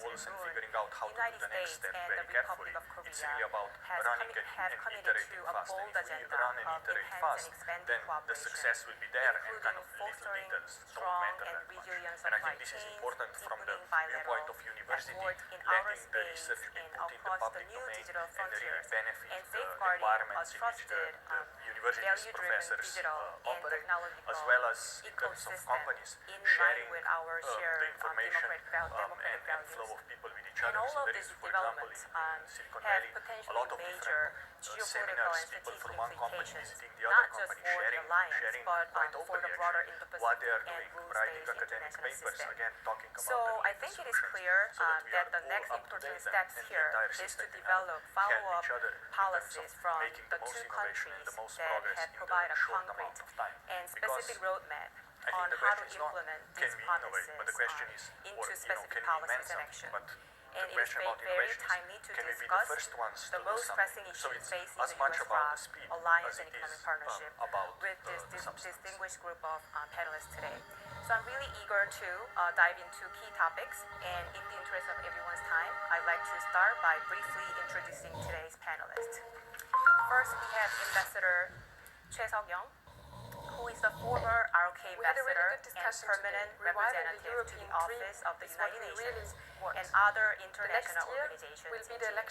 walls and figuring out how to do the next step very carefully. It's really about running and iterating fast. And if we run and iterate fast, then the success will be there, and kind of little details don't matter that much. And I think this is important from the viewpoint of university, letting the research be put in the public domain and really benefit the environments in which the university's professors operate, as well as in terms of companies sharing the information and flow of people with each other. So there is, for example, in Silicon Valley, a lot of different seminars, people from one company visiting the other company, sharing quite openly actually what they are doing, writing academic papers, again talking about so I think it is clear that the next important steps here is to develop follow-up policies from the two countries that have provided a concrete and specific roadmap on how to implement these policies into specific policies and action. And it is very timely to discuss the most pressing issues facing the US-ROC Alliance and Economic Partnership with this distinguished group of panelists today. So I'm really eager to dive into key topics, and in the interest of everyone's time, I'd like to start by briefly introducing today's panelists. First, we have Ambassador Choi Seok-young, who is the former ROK ambassador and permanent representative to the Office of the United Nations and other international organizations in Geneva,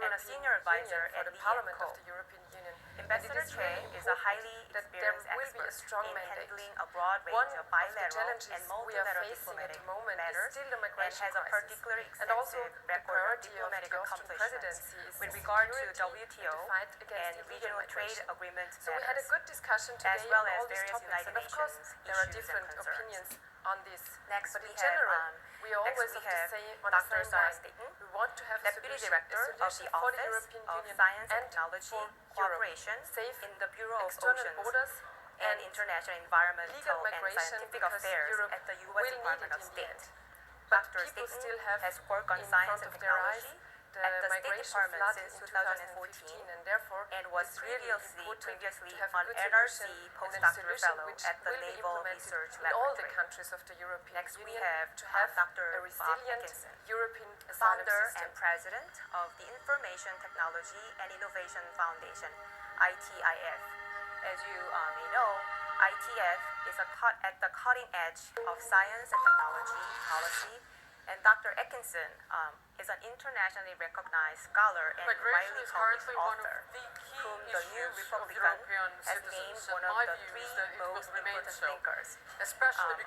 and a senior advisor at the Parliament of the European Union. Ambassador Choi is a highly experienced expert in handling a broad range of bilateral and multilateral diplomatic matters, and has a particularly extensive record of diplomatic accomplishments with regard to WTO and regional trade agreement matters, as well as various United Nations issues and concerns. On this. Next, but we in general, have we always have to say on the Dr. same Sarah line, Staten, we want to have Deputy Director of the Office of Science and Technology Cooperation in the Bureau of Oceans and International Environmental and Scientific Affairs at the U.S. Department of State. Dr. Staten has worked on science and technology at the State Department since 2014 and was previously an NRC postdoctoral fellow at the Naval Research Laboratory. Next, we have Dr. Bob Atkinson, founder and president of the Information Technology and Innovation Foundation, ITIF. As you may know, ITF is at the cutting edge of science and technology policy, and Dr. Atkinson is an internationally recognized scholar and widely published author, whom the New Republican has named one of the 3 most important thinkers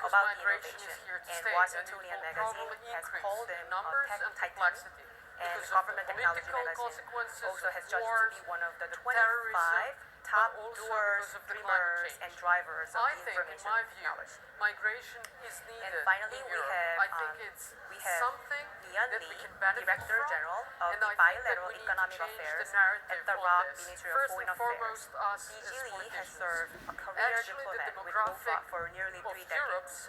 about innovation, and Washingtonian Magazine has called him a tech titan. And Government Technology Magazine also has judged to be one of the 25 top doers, dreamers, and drivers of the information technology. Migration is needed. And finally, we have Lian Li, Director General of the Bilateral Economic Affairs at the ROC Ministry of Foreign Affairs. DG Li has served a career diplomat with OFA for nearly 3 decades.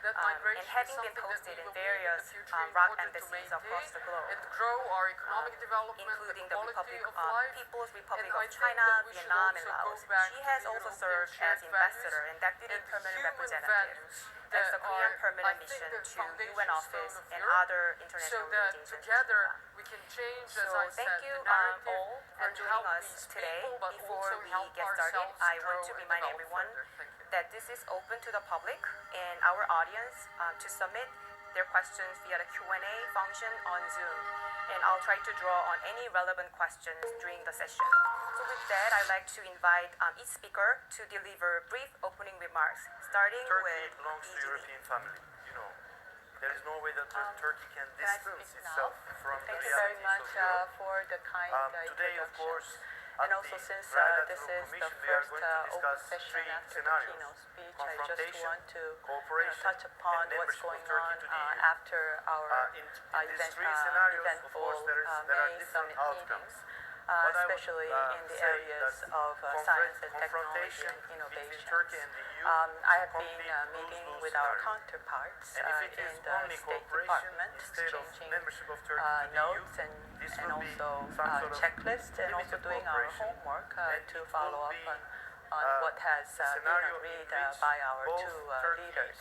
and having been posted in various ROC embassies across the globe, including the People's Republic of China, Vietnam, and Laos. She has also served as ambassador and deputy permanent representative as the Korean permanent mission to UN office and other international meetings. So thank you all for joining us today. Before we get started, I want to remind everyone that this is open to the public and our audience to submit their questions via the Q&A function on Zoom. And I'll try to draw on any relevant questions during the session. So with that, I'd like to invite each speaker to deliver brief opening remarks, starting with belongs to the European family. You know, there is no way that Turkey can distance itself from the Thank you very much for the kind today, of course, and also since this is the first open session after the keynote speech, I just want to touch upon what's going on after our eventful May summit meetings, especially in the areas of science and technology and innovation. I have been meeting with our counterparts in the State Department, exchanging notes and also checklists, and also doing our homework to follow up on what has been agreed by our two leaders.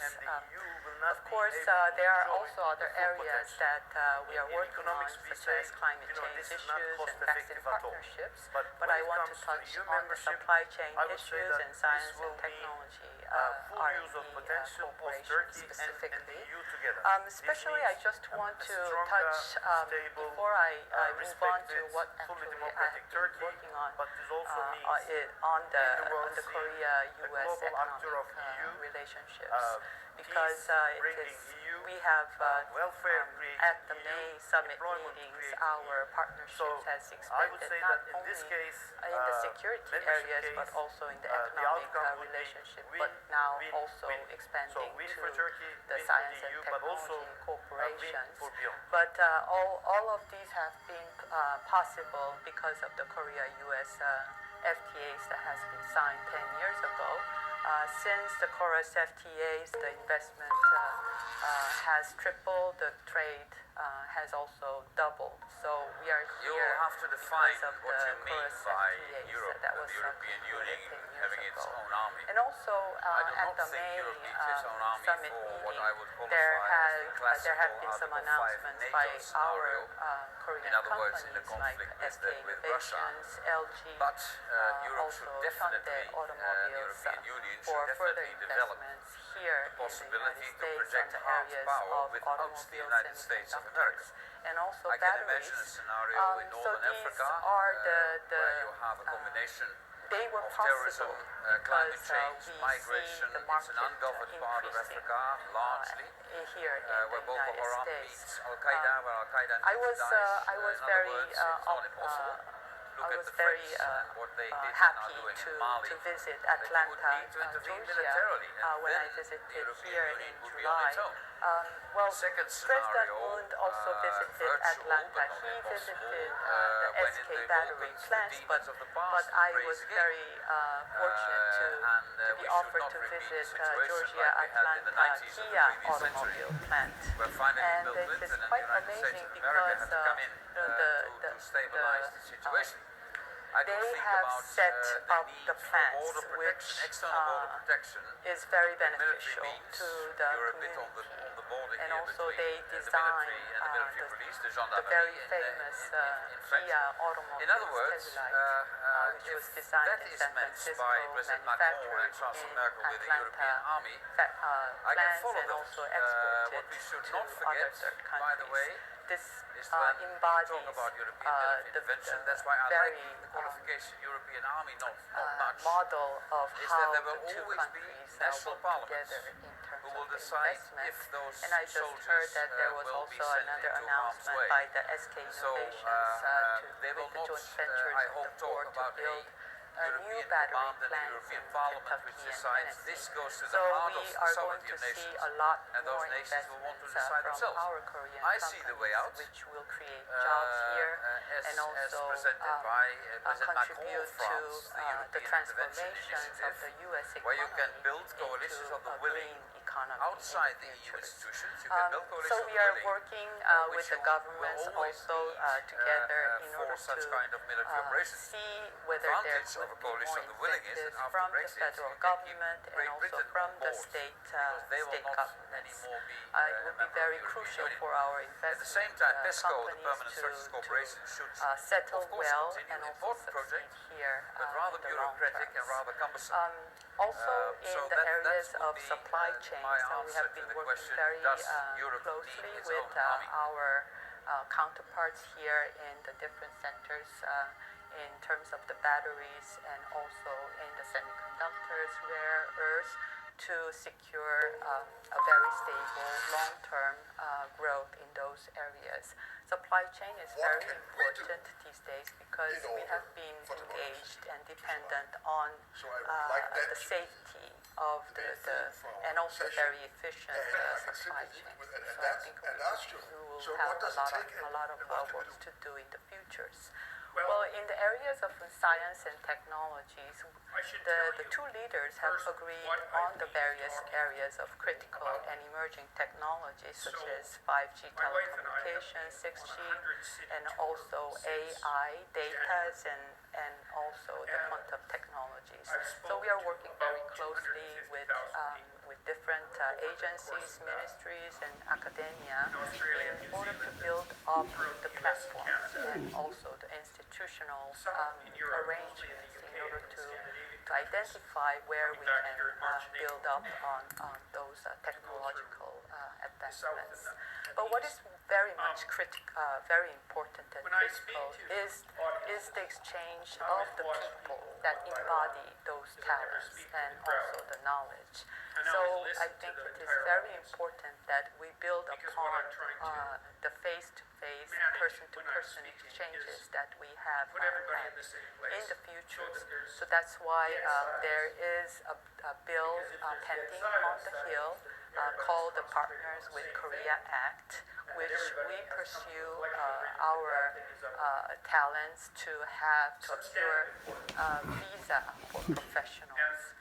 Of course, there are also other areas that we are working on, such as climate change issues and vaccine partnerships, but I want to touch on the supply chain issues and science and technology R&D cooperation specifically. Especially, I just want to touch, before I move on to what actually I have been working on the Korea-US economic relationships, because we have at the May summit meetings, our partnerships has expanded not only in the security areas but also in the economic relationship, but now also expanding to the science and technology corporations. But all of these have been possible because of the Korea-US FTAs that has been signed 10 years ago. Since the Korea's FTAs, the investment has tripled, the trade has also doubled. So we are here. You will have to define what you mean by Europe, the European Union having its own army. And also at the May summit meeting, there have been some announcements by our Korean companies like SK Innovations, LG, also Hyundai Automobiles for further investments here in the United States on the areas of automobiles, semiconductors, and also batteries. So these are where you have a combination they were terrorism, climate change, we migration. see the It's an ungoverned part of Africa, largely, here in where the Boko United Haram States. meets Al-Qaeda, where Al-Qaeda meets I was very happy to visit Atlanta, Georgia, when I visited here in July. President Moon also visited Atlanta. He visited the SK battery plants, but I was very fortunate to be offered to visit Georgia Atlanta Kia automobile plant. And it is quite amazing because they have set up the plants, which is very beneficial to the community. And also they designed the very famous Kia automobile Telluride, which was designed in San Francisco, manufactured in Atlanta plants, and also exported to other third countries. This embodies the very model of how the two countries work together in terms of investment. And I just heard that there was also another announcement by the SK Innovations with the joint ventures of the Ford to build a new battery plant in Kentucky and Tennessee. So we are going to see a lot more investments from our Korean companies, which will create jobs here and also contribute to the transformations of the U.S. economy into a green economy. economy. Outside the EU institutions, you can build coalitions So we are working with the governments also together in order to see whether there could be more incentives from the federal government and also from the state governments. It would be very crucial for our investment companies to settle well and also succeed here in the long term. Also in the areas of supply chain, so we have been working very closely with our counterparts here in the different centers in terms of the batteries and also in the semiconductors, rare earths, to secure a very stable long-term growth in those areas. Supply chain is very important these days because we have been engaged and dependent on the safety of the and also very efficient supply chain. So I think we will have a lot of work to do in the futures. Well, in the areas of science and technologies, the two leaders have agreed on the various areas of critical and emerging technologies such as 5G telecommunications, 6G, and also AI, data, and also the quantum technologies. So we are working very closely with different agencies, ministries, and academia in order to build up the platforms and also the institutional arrangements in order to identify where we can build up on those technological advancements. But what is very much very important and critical is the exchange of the people that embody those talents and also the knowledge. So I think it is very important that we build upon the face-to-face, person-to-person exchanges that we have had in the future. So that's why there is a bill pending on the Hill called the Partners with Korea Act, which we pursue our talents to have to secure visa for professionals.